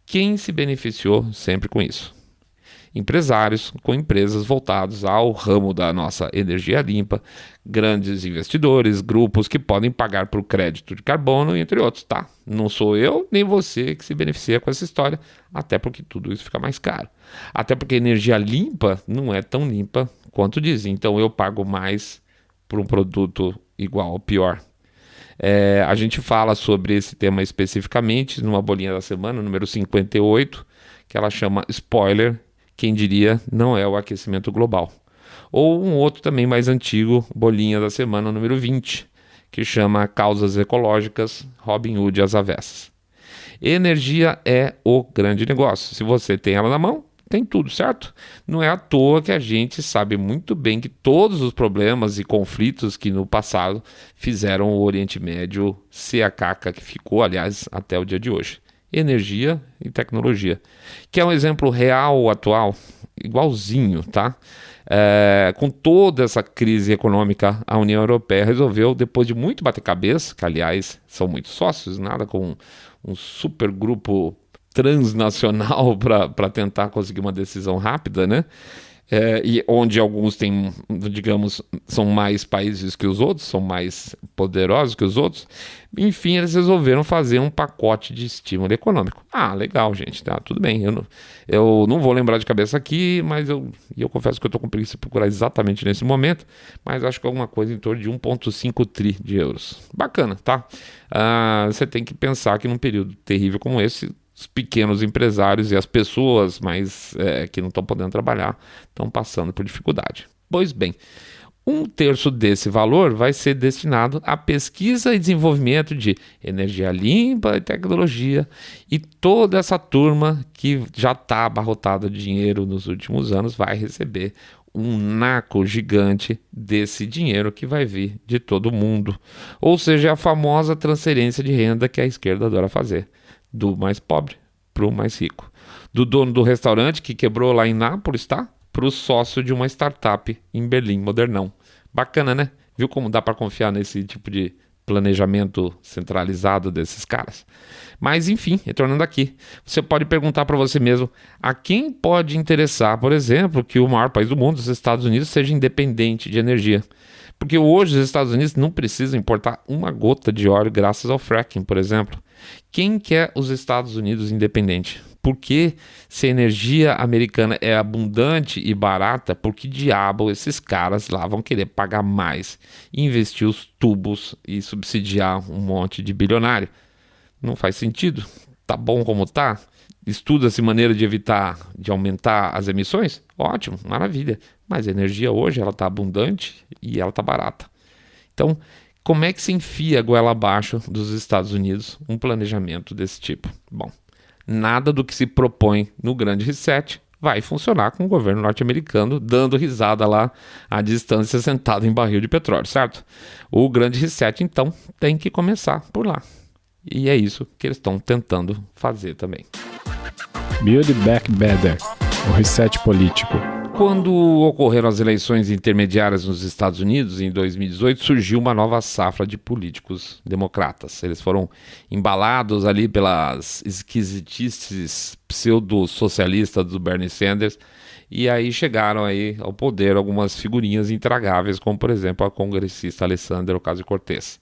Speaker 1: quem se beneficiou sempre com isso? Empresários com empresas voltados ao ramo da nossa energia limpa, grandes investidores, grupos que podem pagar por crédito de carbono, entre outros, tá? Não sou eu nem você que se beneficia com essa história, até porque tudo isso fica mais caro. Até porque energia limpa não é tão limpa quanto dizem, então eu pago mais por um produto igual ou pior. A gente fala sobre esse tema especificamente numa bolinha da semana, número 58, que ela chama Spoiler, quem diria não é o aquecimento global. Ou um outro também mais antigo, bolinha da semana, número 20, que chama Causas Ecológicas, Robin Hood às avessas. Energia é o grande negócio. Se você tem ela na mão, tem tudo, certo? Não é à toa que a gente sabe muito bem que todos os problemas e conflitos que no passado fizeram o Oriente Médio ser a caca que ficou, aliás, até o dia de hoje. Energia e tecnologia, que é um exemplo real, atual, igualzinho, tá? Com toda essa crise econômica, a União Europeia resolveu, depois de muito bater cabeça, que aliás são muitos sócios, nada com um super grupo transnacional para tentar conseguir uma decisão rápida, né? E onde alguns têm, digamos, são mais países que os outros, são mais poderosos que os outros. Enfim, eles resolveram fazer um pacote de estímulo econômico. Ah, legal, gente, tá, tudo bem. Eu não vou lembrar de cabeça aqui, mas eu confesso que eu estou com preguiça de procurar exatamente nesse momento, mas acho que alguma coisa em torno de 1,5 tri de euros. Bacana, tá? Você tem que pensar que num período terrível como esse, os pequenos empresários e as pessoas que não estão podendo trabalhar estão passando por dificuldade. Pois bem, 1/3 desse valor vai ser destinado à pesquisa e desenvolvimento de energia limpa e tecnologia, e toda essa turma que já está abarrotada de dinheiro nos últimos anos vai receber um naco gigante desse dinheiro que vai vir de todo mundo. Ou seja, a famosa transferência de renda que a esquerda adora fazer. Do mais pobre para o mais rico. Do dono do restaurante que quebrou lá em Nápoles, tá? Para o sócio de uma startup em Berlim, modernão. Bacana, né? Viu como dá para confiar nesse tipo de planejamento centralizado desses caras? Mas enfim, retornando aqui, você pode perguntar para você mesmo a quem pode interessar, por exemplo, que o maior país do mundo, os Estados Unidos, seja independente de energia. Porque hoje os Estados Unidos não precisam importar uma gota de óleo graças ao fracking, por exemplo. Quem quer os Estados Unidos independente? Porque se a energia americana é abundante e barata, por que diabo esses caras lá vão querer pagar mais, investir os tubos e subsidiar um monte de bilionário? Não faz sentido. Tá bom como tá? Estuda-se maneira de aumentar as emissões? Ótimo, maravilha. Mas a energia hoje ela está abundante e ela está barata. Então, como é que se enfia a goela abaixo dos Estados Unidos um planejamento desse tipo? Bom, nada do que se propõe no Grande Reset vai funcionar com o governo norte-americano dando risada lá à distância sentado em barril de petróleo, certo? O Grande Reset, então, tem que começar por lá. E é isso que eles estão tentando fazer também.
Speaker 2: Build Back Better, o reset político.
Speaker 1: Quando ocorreram as eleições intermediárias nos Estados Unidos, em 2018, surgiu uma nova safra de políticos democratas. Eles foram embalados ali pelas esquisitices pseudo-socialistas do Bernie Sanders, e aí chegaram aí ao poder algumas figurinhas intragáveis, como por exemplo a congressista Alexandria Ocasio-Cortez.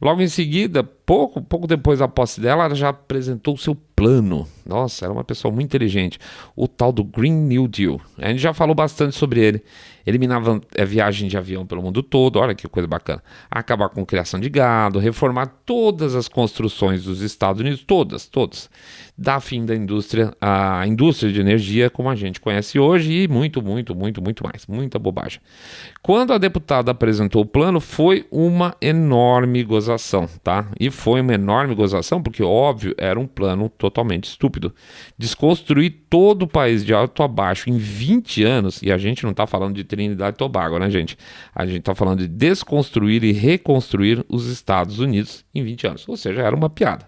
Speaker 1: Logo em seguida, pouco depois da posse dela, ela já apresentou o seu plano. Nossa, era uma pessoa muito inteligente. O tal do Green New Deal. A gente já falou bastante sobre ele. Eliminava viagem de avião pelo mundo todo, olha que coisa bacana. Acabar com criação de gado, reformar todas as construções dos Estados Unidos, todas. Dar fim à indústria de energia como a gente conhece hoje e muito mais. Muita bobagem. Quando a deputada apresentou o plano, foi uma enorme gozação, tá? E foi uma enorme gozação porque, óbvio, era um plano totalmente estúpido. Desconstruir todo o país de alto a baixo em 20 anos, e a gente não está falando de Trinidad e Tobago, né, gente? A gente está falando de desconstruir e reconstruir os Estados Unidos em 20 anos. Ou seja, era uma piada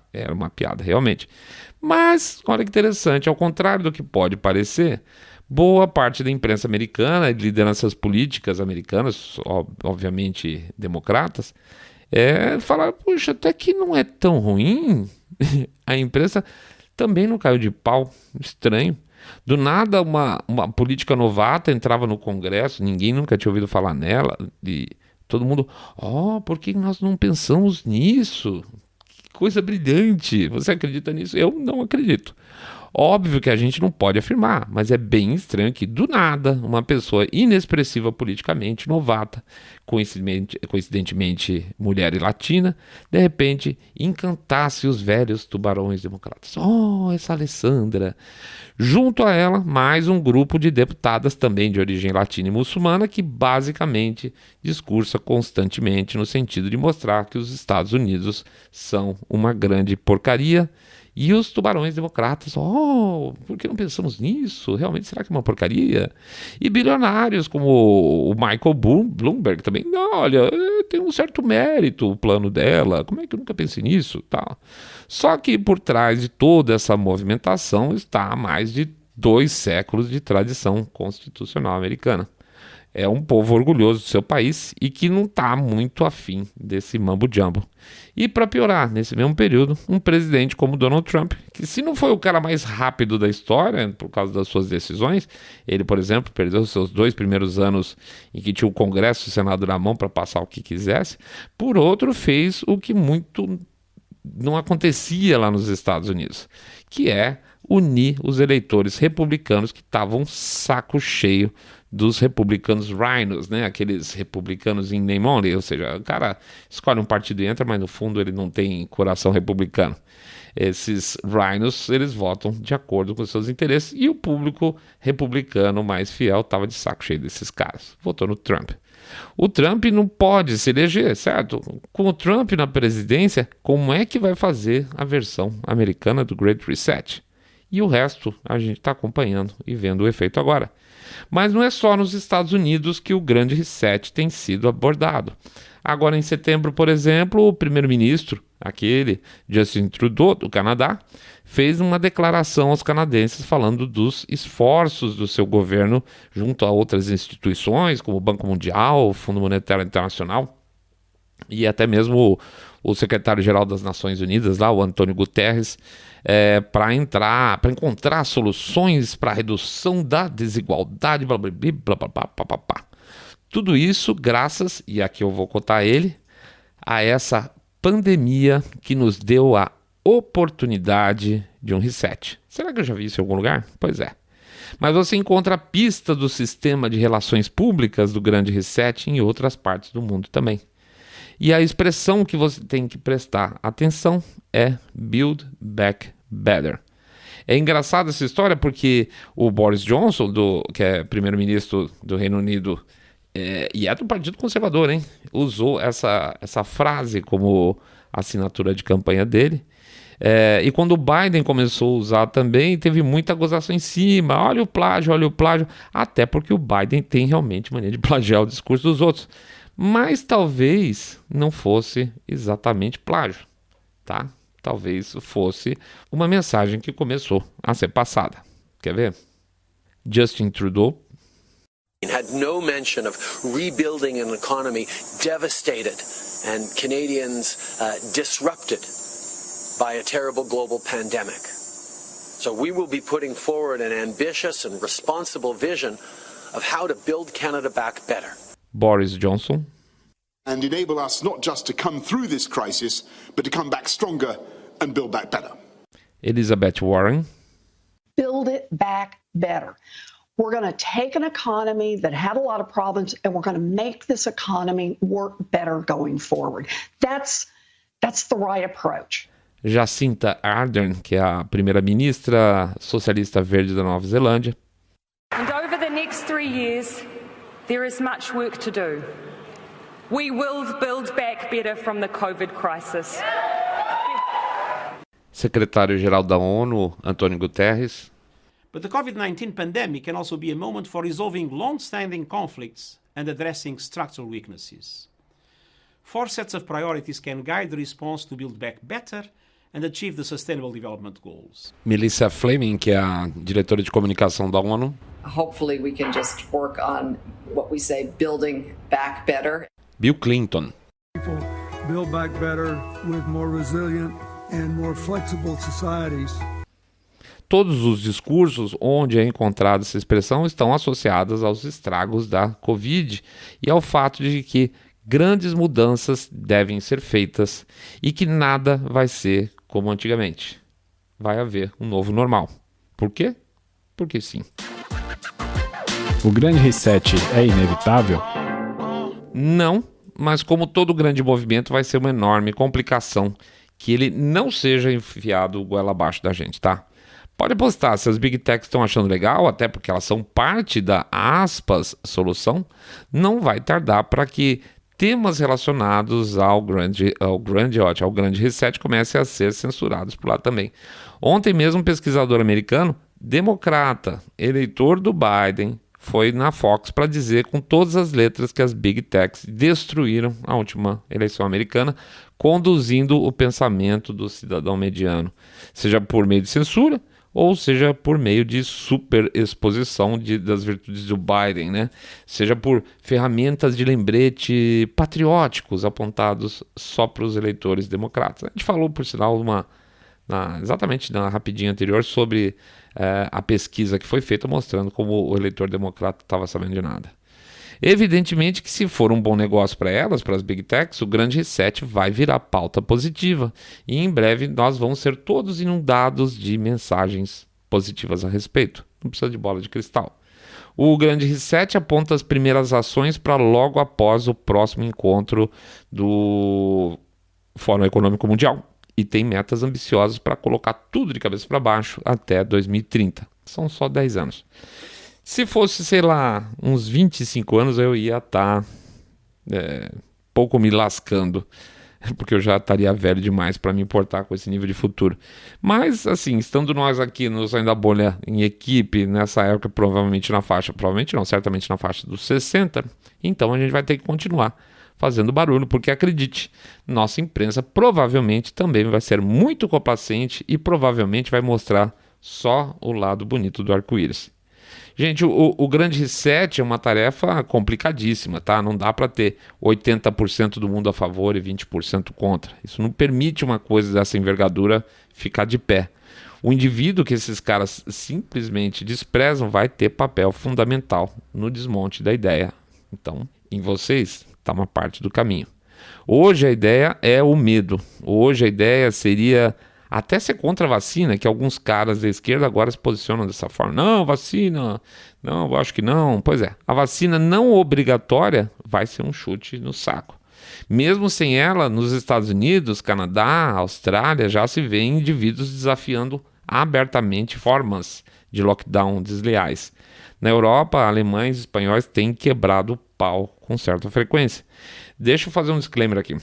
Speaker 1: realmente. Mas, olha que interessante, ao contrário do que pode parecer, boa parte da imprensa americana e lideranças políticas americanas, obviamente democratas, falaram, puxa, até que não é tão ruim. A imprensa também não caiu de pau, estranho. Do nada uma política novata entrava no Congresso, ninguém nunca tinha ouvido falar nela, e todo mundo, por que nós não pensamos nisso? Que coisa brilhante, você acredita nisso? Eu não acredito. Óbvio que a gente não pode afirmar, mas é bem estranho que, do nada, uma pessoa inexpressiva politicamente, novata, coincidentemente mulher e latina, de repente encantasse os velhos tubarões democratas. Essa Alessandra! Junto a ela, mais um grupo de deputadas também de origem latina e muçulmana que basicamente discursa constantemente no sentido de mostrar que os Estados Unidos são uma grande porcaria. E os tubarões democratas, por que não pensamos nisso? Realmente, será que é uma porcaria? E bilionários como o Michael Bloomberg também, olha, tem um certo mérito o plano dela, como é que eu nunca pensei nisso? Tá. Só que por trás de toda essa movimentação está mais de 2 séculos de tradição constitucional americana. É um povo orgulhoso do seu país e que não está muito afim desse mambo-jumbo. E para piorar, nesse mesmo período, um presidente como Donald Trump, que se não foi o cara mais rápido da história por causa das suas decisões, ele, por exemplo, perdeu os seus 2 primeiros anos em que tinha o Congresso e o Senado na mão para passar o que quisesse, por outro fez o que muito não acontecia lá nos Estados Unidos, que é unir os eleitores republicanos que estavam saco cheio dos republicanos rhinos, né? Aqueles republicanos in name only, ou seja, o cara escolhe um partido e entra, mas no fundo ele não tem coração republicano. Esses rhinos, eles votam de acordo com seus interesses e o público republicano mais fiel estava de saco cheio desses caras. Votou no Trump. O Trump não pode se eleger, certo? Com o Trump na presidência, como é que vai fazer a versão americana do Great Reset? E o resto a gente está acompanhando e vendo o efeito agora. Mas não é só nos Estados Unidos que o grande reset tem sido abordado. Agora em setembro, por exemplo, o primeiro-ministro, aquele Justin Trudeau, do Canadá, fez uma declaração aos canadenses falando dos esforços do seu governo junto a outras instituições, como o Banco Mundial, o Fundo Monetário Internacional e até mesmo o secretário-geral das Nações Unidas, lá, o Antônio Guterres, para encontrar soluções para a redução da desigualdade, blá, blá, blá, blá, blá, blá, blá. Tudo isso graças, e aqui eu vou contar ele, a essa pandemia que nos deu a oportunidade de um reset. Será que eu já vi isso em algum lugar? Pois é. Mas você encontra a pista do sistema de relações públicas do grande reset em outras partes do mundo também. E a expressão que você tem que prestar atenção é Build Back Better. É engraçada essa história porque o Boris Johnson, que é primeiro-ministro do Reino Unido, e é do Partido Conservador, hein? Usou essa frase como assinatura de campanha dele. E quando o Biden começou a usar também, teve muita gozação em cima. Olha o plágio. Até porque o Biden tem realmente mania de plagiar o discurso dos outros. Mas talvez não fosse exatamente plágio, tá? Talvez fosse uma mensagem que começou a ser passada. Quer ver? Justin Trudeau
Speaker 4: had no mention of rebuilding an economy devastated and Canadians disrupted by a terrible global pandemic. So we will be putting forward an ambitious and responsible vision of how to build Canada back better.
Speaker 1: Boris Johnson.
Speaker 5: and enable us not just to come through this crisis, but to come back stronger and build back better.
Speaker 1: Elizabeth Warren.
Speaker 6: Build it back better. We're going to take an economy that had a lot of problems and we're going to make this economy work better going forward. That's the right approach.
Speaker 1: Jacinta Ardern, que é a primeira-ministra socialista verde da Nova Zelândia.
Speaker 7: And over the next 3 years, there is much work to do. We will build back better from the COVID crisis.
Speaker 1: Secretário-geral da ONU, Antônio Guterres.
Speaker 8: But the COVID-19 pandemic can also be a moment for resolving long-standing conflicts and addressing structural weaknesses. 4 sets of priorities can guide the response to build back better and achieve the Sustainable Development Goals.
Speaker 1: Melissa Fleming, que é a diretora de comunicação da ONU.
Speaker 9: Hopefully we can just work on what we say, building back better.
Speaker 1: Bill Clinton.
Speaker 10: People build back better with more resilient and more flexible societies.
Speaker 1: Todos os discursos onde é encontrada essa expressão estão associados aos estragos da Covid e ao fato de que grandes mudanças devem ser feitas e que nada vai ser como antigamente. Vai haver um novo normal. Por quê? Porque sim.
Speaker 2: O grande reset é inevitável?
Speaker 1: Não, mas como todo grande movimento vai ser uma enorme complicação que ele não seja enfiado goela abaixo da gente, tá? Pode apostar, se as Big Techs estão achando legal, até porque elas são parte da, aspas, solução, não vai tardar para que temas relacionados ao grande reset comecem a ser censurados por lá também. Ontem mesmo um pesquisador americano, democrata, eleitor do Biden, foi na Fox para dizer com todas as letras que as Big Techs destruíram a última eleição americana, conduzindo o pensamento do cidadão mediano, seja por meio de censura ou seja por meio de superexposição das virtudes do Biden, né? Seja por ferramentas de lembrete patrióticos apontados só para os eleitores democratas. A gente falou, por sinal, exatamente na rapidinha anterior sobre a pesquisa que foi feita mostrando como o eleitor democrata estava sabendo de nada. Evidentemente que se for um bom negócio para elas, para as Big Techs, o grande reset vai virar pauta positiva e em breve nós vamos ser todos inundados de mensagens positivas a respeito. Não precisa de bola de cristal. O grande reset aponta as primeiras ações para logo após o próximo encontro do Fórum Econômico Mundial e tem metas ambiciosas para colocar tudo de cabeça para baixo até 2030. São só 10 anos. Se fosse, sei lá, uns 25 anos, eu ia estar pouco me lascando, porque eu já estaria velho demais para me importar com esse nível de futuro. Mas, assim, estando nós aqui no Saindo da Bolha em equipe, nessa época, certamente na faixa dos 60, então a gente vai ter que continuar fazendo barulho, porque acredite, nossa imprensa provavelmente também vai ser muito complacente e provavelmente vai mostrar só o lado bonito do arco-íris. Gente, o grande reset é uma tarefa complicadíssima, tá? Não dá para ter 80% do mundo a favor e 20% contra. Isso não permite uma coisa dessa envergadura ficar de pé. O indivíduo que esses caras simplesmente desprezam vai ter papel fundamental no desmonte da ideia. Então, em vocês, está uma parte do caminho. Hoje a ideia é o medo. Hoje a ideia seria até ser contra a vacina, que alguns caras da esquerda agora se posicionam dessa forma. Não, vacina, não, eu acho que não. Pois é, a vacina não obrigatória vai ser um chute no saco. Mesmo sem ela, nos Estados Unidos, Canadá, Austrália, já se vê indivíduos desafiando abertamente formas de lockdown desleais. Na Europa, alemães e espanhóis têm quebrado o pau com certa frequência. Deixa eu fazer um disclaimer aqui.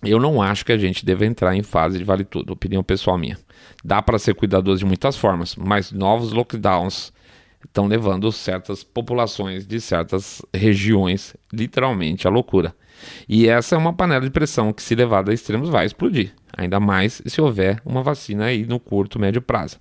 Speaker 1: Eu não acho que a gente deva entrar em fase de vale tudo, opinião pessoal minha. Dá para ser cuidadoso de muitas formas, mas novos lockdowns estão levando certas populações de certas regiões literalmente à loucura. E essa é uma panela de pressão que, se levada a extremos, vai explodir. Ainda mais se houver uma vacina aí no curto, médio prazo.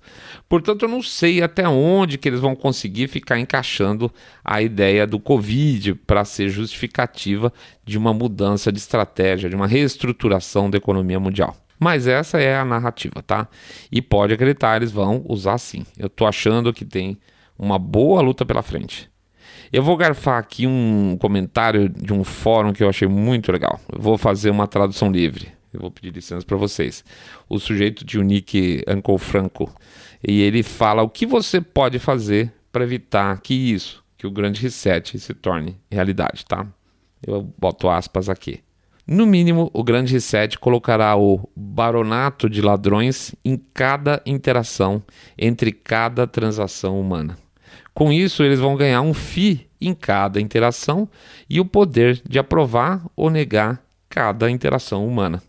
Speaker 1: Portanto, eu não sei até onde que eles vão conseguir ficar encaixando a ideia do Covid para ser justificativa de uma mudança de estratégia, de uma reestruturação da economia mundial. Mas essa é a narrativa, tá? E pode acreditar, eles vão usar sim. Eu tô achando que tem uma boa luta pela frente. Eu vou garfar aqui um comentário de um fórum que eu achei muito legal. Eu vou fazer uma tradução livre. Eu vou pedir licença para vocês. O sujeito de Unique Uncle Franco. E ele fala o que você pode fazer para evitar que o grande reset se torne realidade, tá? Eu boto aspas aqui. No mínimo, o grande reset colocará o baronato de ladrões em cada interação entre cada transação humana. Com isso, eles vão ganhar um FII em cada interação e o poder de aprovar ou negar cada interação humana.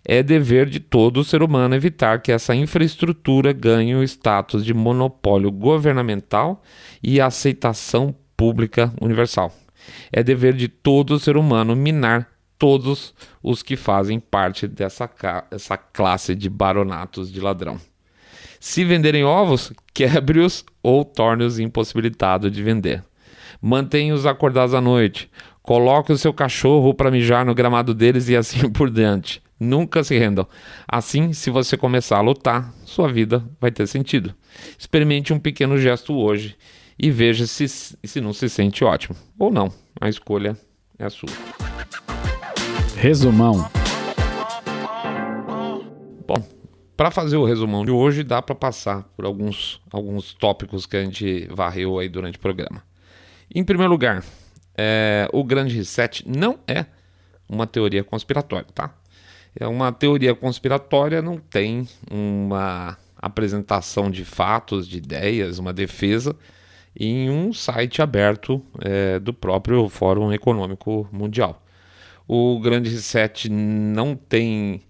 Speaker 1: É dever de todo ser humano evitar que essa infraestrutura ganhe o status de monopólio governamental e aceitação pública universal. É dever de todo ser humano minar todos os que fazem parte dessa classe de baronatos de ladrão. Se venderem ovos, quebre-os ou torne-os impossibilitados de vender. Mantenha-os acordados à noite. Coloque o seu cachorro para mijar no gramado deles e assim por diante. Nunca se rendam. Assim, se você começar a lutar, sua vida vai ter sentido. Experimente um pequeno gesto hoje e veja se não se sente ótimo. Ou não, a escolha é a sua.
Speaker 2: Resumão.
Speaker 1: Bom, para fazer o resumão de hoje, dá para passar por alguns tópicos que a gente varreu aí durante o programa. Em primeiro lugar, o grande reset não é uma teoria conspiratória, tá? É uma teoria conspiratória, não tem uma apresentação de fatos, de ideias, uma defesa em um site aberto do próprio Fórum Econômico Mundial. O grande reset não tem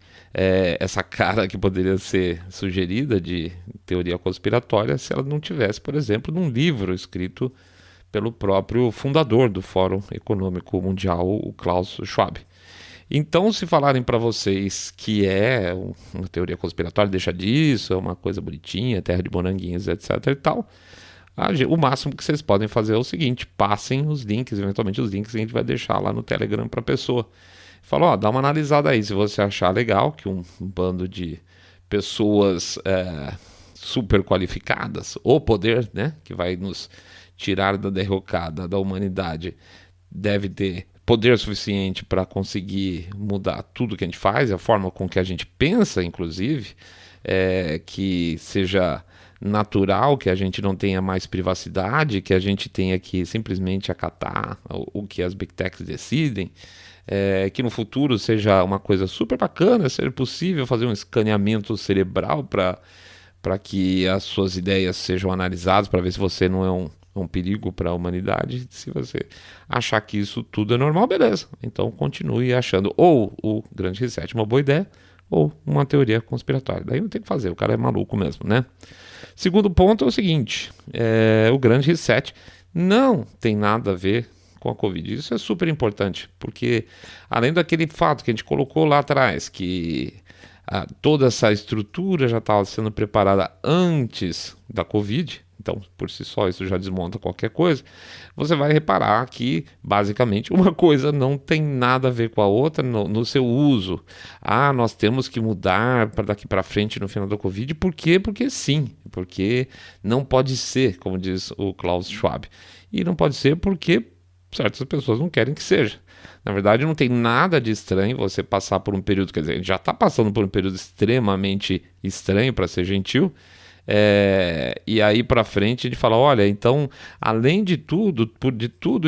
Speaker 1: essa cara que poderia ser sugerida de teoria conspiratória se ela não tivesse, por exemplo, num livro escrito pelo próprio fundador do Fórum Econômico Mundial, o Klaus Schwab. Então, se falarem para vocês que é uma teoria conspiratória, deixa disso, é uma coisa bonitinha, terra de moranguinhos, etc e tal, o máximo que vocês podem fazer é o seguinte: passem os links, eventualmente os links a gente vai deixar lá no Telegram para a pessoa. Fala, dá uma analisada aí, se você achar legal que um bando de pessoas super qualificadas, ou poder, né, que vai nos tirar da derrocada da humanidade, deve ter poder suficiente para conseguir mudar tudo que a gente faz, a forma com que a gente pensa, inclusive, que seja natural, que a gente não tenha mais privacidade, que a gente tenha que simplesmente acatar o que as Big Techs decidem, que no futuro seja uma coisa super bacana, seja possível fazer um escaneamento cerebral para que as suas ideias sejam analisadas, para ver se você não é um perigo para a humanidade. Se você achar que isso tudo é normal, beleza. Então continue achando ou o grande reset uma boa ideia, ou uma teoria conspiratória. Daí não tem o que fazer, o cara é maluco mesmo, né? Segundo ponto é o seguinte, o grande reset não tem nada a ver com a Covid. Isso é super importante, porque além daquele fato que a gente colocou lá atrás, que toda essa estrutura já estava sendo preparada antes da Covid, então por si só isso já desmonta qualquer coisa, você vai reparar que basicamente uma coisa não tem nada a ver com a outra no seu uso. Nós temos que mudar para daqui para frente no final da Covid, por quê? Porque sim, porque não pode ser, como diz o Klaus Schwab, e não pode ser porque certas pessoas não querem que seja. Na verdade, não tem nada de estranho você passar por um período, quer dizer, a gente já está passando por um período extremamente estranho, para ser gentil, e aí para frente a gente fala, olha, então, além de tudo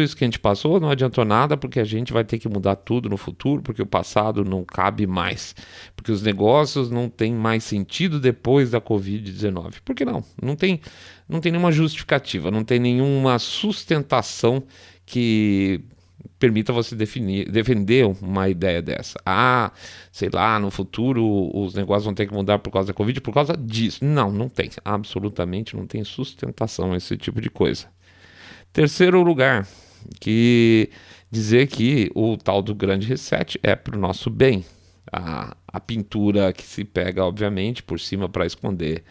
Speaker 1: isso que a gente passou, não adiantou nada, porque a gente vai ter que mudar tudo no futuro, porque o passado não cabe mais, porque os negócios não têm mais sentido depois da Covid-19. Por que não? Não tem nenhuma justificativa, não tem nenhuma sustentação que permita você defender uma ideia dessa. Sei lá, no futuro os negócios vão ter que mudar por causa da Covid, por causa disso. Não tem. Absolutamente não tem sustentação esse tipo de coisa. Terceiro lugar, que dizer que o tal do grande reset é para o nosso bem. A pintura que se pega, obviamente, por cima para esconder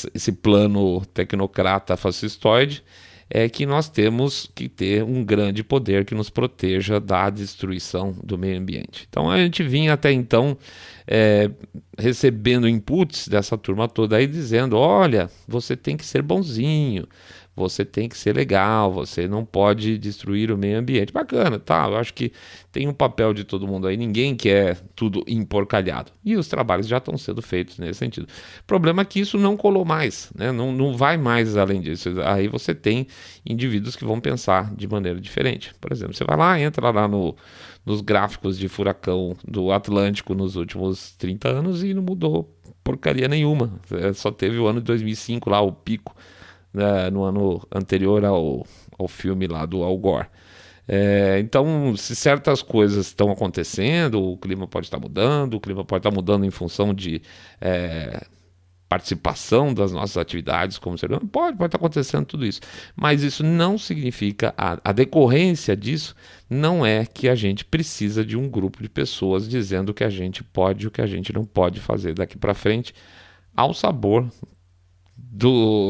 Speaker 1: esse plano tecnocrata fascistoide, é que nós temos que ter um grande poder que nos proteja da destruição do meio ambiente. Então a gente vinha até então recebendo inputs dessa turma toda aí dizendo, olha, você tem que ser bonzinho, você tem que ser legal, você não pode destruir o meio ambiente. Bacana, tá? Eu acho que tem um papel de todo mundo aí, ninguém quer tudo emporcalhado. E os trabalhos já estão sendo feitos nesse sentido. O problema é que isso não colou mais, né? Não vai mais além disso. Aí você tem indivíduos que vão pensar de maneira diferente. Por exemplo, você vai lá, entra lá nos gráficos de furacão do Atlântico nos últimos 30 anos e não mudou porcaria nenhuma. Só teve o ano de 2005 lá, o pico, né, no ano anterior ao filme lá do Al Gore. Então, se certas coisas estão acontecendo, o clima pode estar mudando, o clima pode estar mudando em função de participação das nossas atividades como ser humano, pode estar acontecendo tudo isso, mas isso não significa, a decorrência disso não é que a gente precisa de um grupo de pessoas dizendo o que a gente pode e o que a gente não pode fazer daqui para frente, ao sabor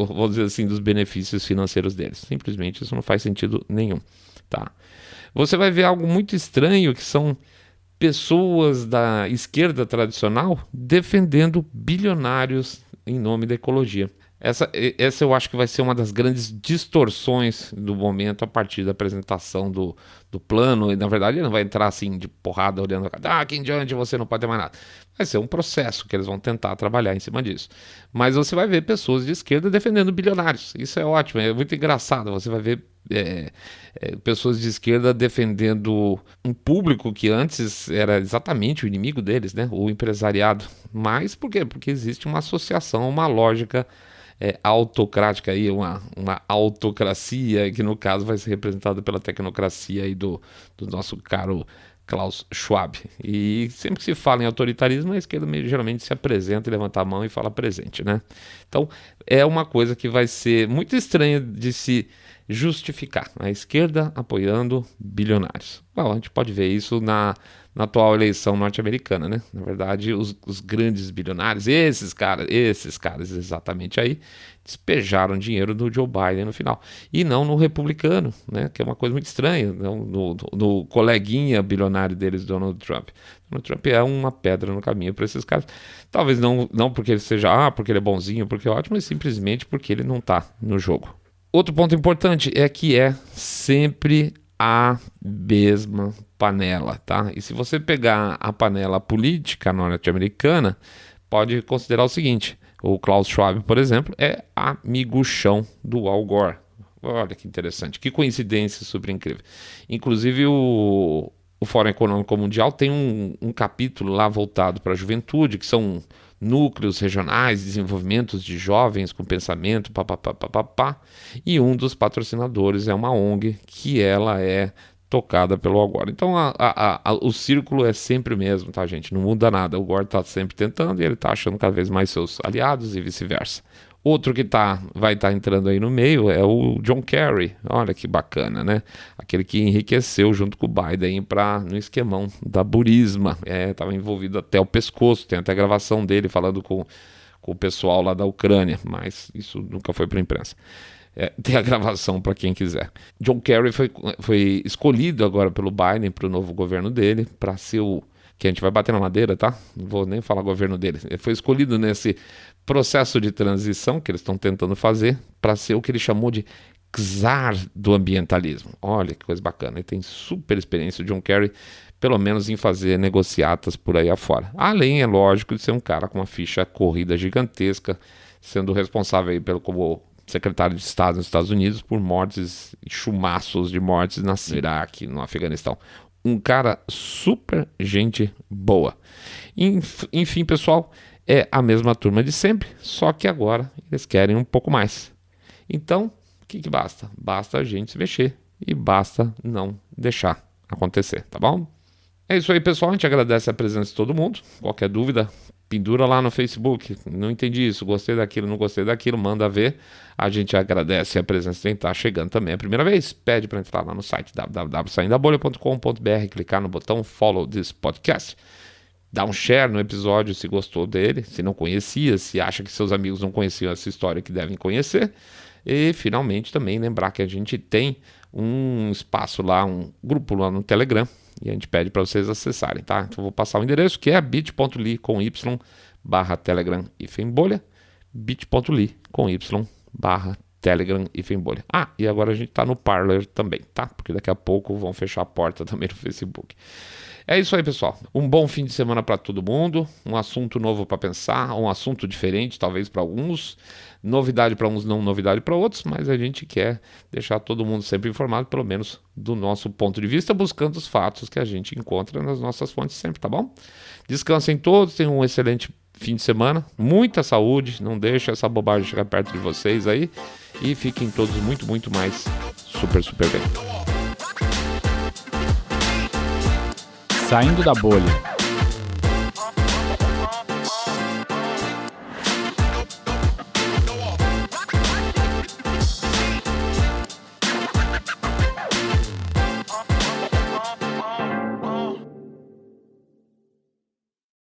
Speaker 1: vamos dizer assim, dos benefícios financeiros deles. Simplesmente isso não faz sentido nenhum, tá? Você vai ver algo muito estranho, que são pessoas da esquerda tradicional defendendo bilionários em nome da ecologia. Essa eu acho que vai ser uma das grandes distorções do momento a partir da apresentação do plano. E na verdade ele não vai entrar assim de porrada olhando aqui em diante você não pode ter mais nada. Vai ser um processo que eles vão tentar trabalhar em cima disso. Mas você vai ver pessoas de esquerda defendendo bilionários. Isso é ótimo, é muito engraçado. Você vai ver pessoas de esquerda defendendo um público que antes era exatamente o inimigo deles, né? O empresariado. Mas por quê? Porque existe uma associação, uma lógica autocrática aí, uma autocracia que no caso vai ser representada pela tecnocracia aí do nosso caro Klaus Schwab. E sempre que se fala em autoritarismo, a esquerda geralmente se apresenta e levanta a mão e fala presente, né? Então é uma coisa que vai ser muito estranha de se justificar. A esquerda apoiando bilionários. Bom, a gente pode ver isso na atual eleição norte-americana, né? Na verdade, os grandes bilionários, esses caras exatamente aí, despejaram dinheiro do Joe Biden no final. E não no republicano, né? Que é uma coisa muito estranha, não no coleguinha bilionário deles, Donald Trump. Donald Trump é uma pedra no caminho para esses caras. Talvez não porque ele seja, porque ele é bonzinho, porque é ótimo, mas simplesmente porque ele não está no jogo. Outro ponto importante é que é sempre a mesma panela, tá? E se você pegar a panela política norte-americana, pode considerar o seguinte: o Klaus Schwab, por exemplo, é amiguchão do Al Gore. Olha que interessante, que coincidência super incrível. Inclusive o Fórum Econômico Mundial tem um capítulo lá voltado para a juventude, que são núcleos regionais, desenvolvimentos de jovens com pensamento, e um dos patrocinadores é uma ONG que ela é tocada pelo Al Gore. Então o círculo é sempre o mesmo, tá, gente? Não muda nada. O Gore está sempre tentando e ele está achando cada vez mais seus aliados e vice-versa. Outro que vai estar entrando aí no meio é o John Kerry. Olha que bacana, né? Aquele que enriqueceu junto com o Biden no esquemão da Burisma. Estava envolvido até o pescoço. Tem até gravação dele falando com o pessoal lá da Ucrânia, mas isso nunca foi para a imprensa. Tem a gravação para quem quiser. John Kerry foi escolhido agora pelo Biden, para o novo governo dele, para ser que a gente vai bater na madeira, tá? Não vou nem falar governo dele. Ele foi escolhido nesse processo de transição que eles estão tentando fazer para ser o que ele chamou de czar do ambientalismo. Olha que coisa bacana. Ele tem super experiência, o John Kerry, pelo menos em fazer negociatas por aí afora. Além, é lógico, de ser um cara com uma ficha corrida gigantesca, sendo responsável aí como secretário de Estado nos Estados Unidos por mortes, chumaços de mortes no Iraque, no Afeganistão. Um cara super gente boa. Enfim, pessoal, é a mesma turma de sempre, só que agora eles querem um pouco mais. Então, o que basta? Basta a gente se mexer e basta não deixar acontecer, tá bom? É isso aí, pessoal. A gente agradece a presença de todo mundo. Qualquer dúvida, pendura lá no Facebook. Não entendi isso, gostei daquilo, não gostei daquilo, manda ver. A gente agradece a presença de quem está chegando também a primeira vez. Pede para entrar lá no site www.saindabolha.com.br, clicar no botão Follow this podcast. Dá um share no episódio se gostou dele, se não conhecia, se acha que seus amigos não conheciam essa história que devem conhecer. E finalmente também lembrar que a gente tem um espaço lá, um grupo lá no Telegram, e a gente pede para vocês acessarem, tá? Então eu vou passar o endereço, que é bit.ly/Telegram-bolha, bit.ly/Telegram Telegram e Fembolha. Ah, e agora a gente tá no Parler também, tá? Porque daqui a pouco vão fechar a porta também no Facebook. É isso aí, pessoal. Um bom fim de semana para todo mundo. Um assunto novo para pensar, um assunto diferente, talvez para alguns. Novidade para uns, não novidade para outros, mas a gente quer deixar todo mundo sempre informado, pelo menos do nosso ponto de vista, buscando os fatos que a gente encontra nas nossas fontes sempre, tá bom? Descansem todos, tenham um excelente fim de semana, muita saúde, não deixe essa bobagem chegar perto de vocês aí e fiquem todos muito mais super bem.
Speaker 2: Saindo da bolha.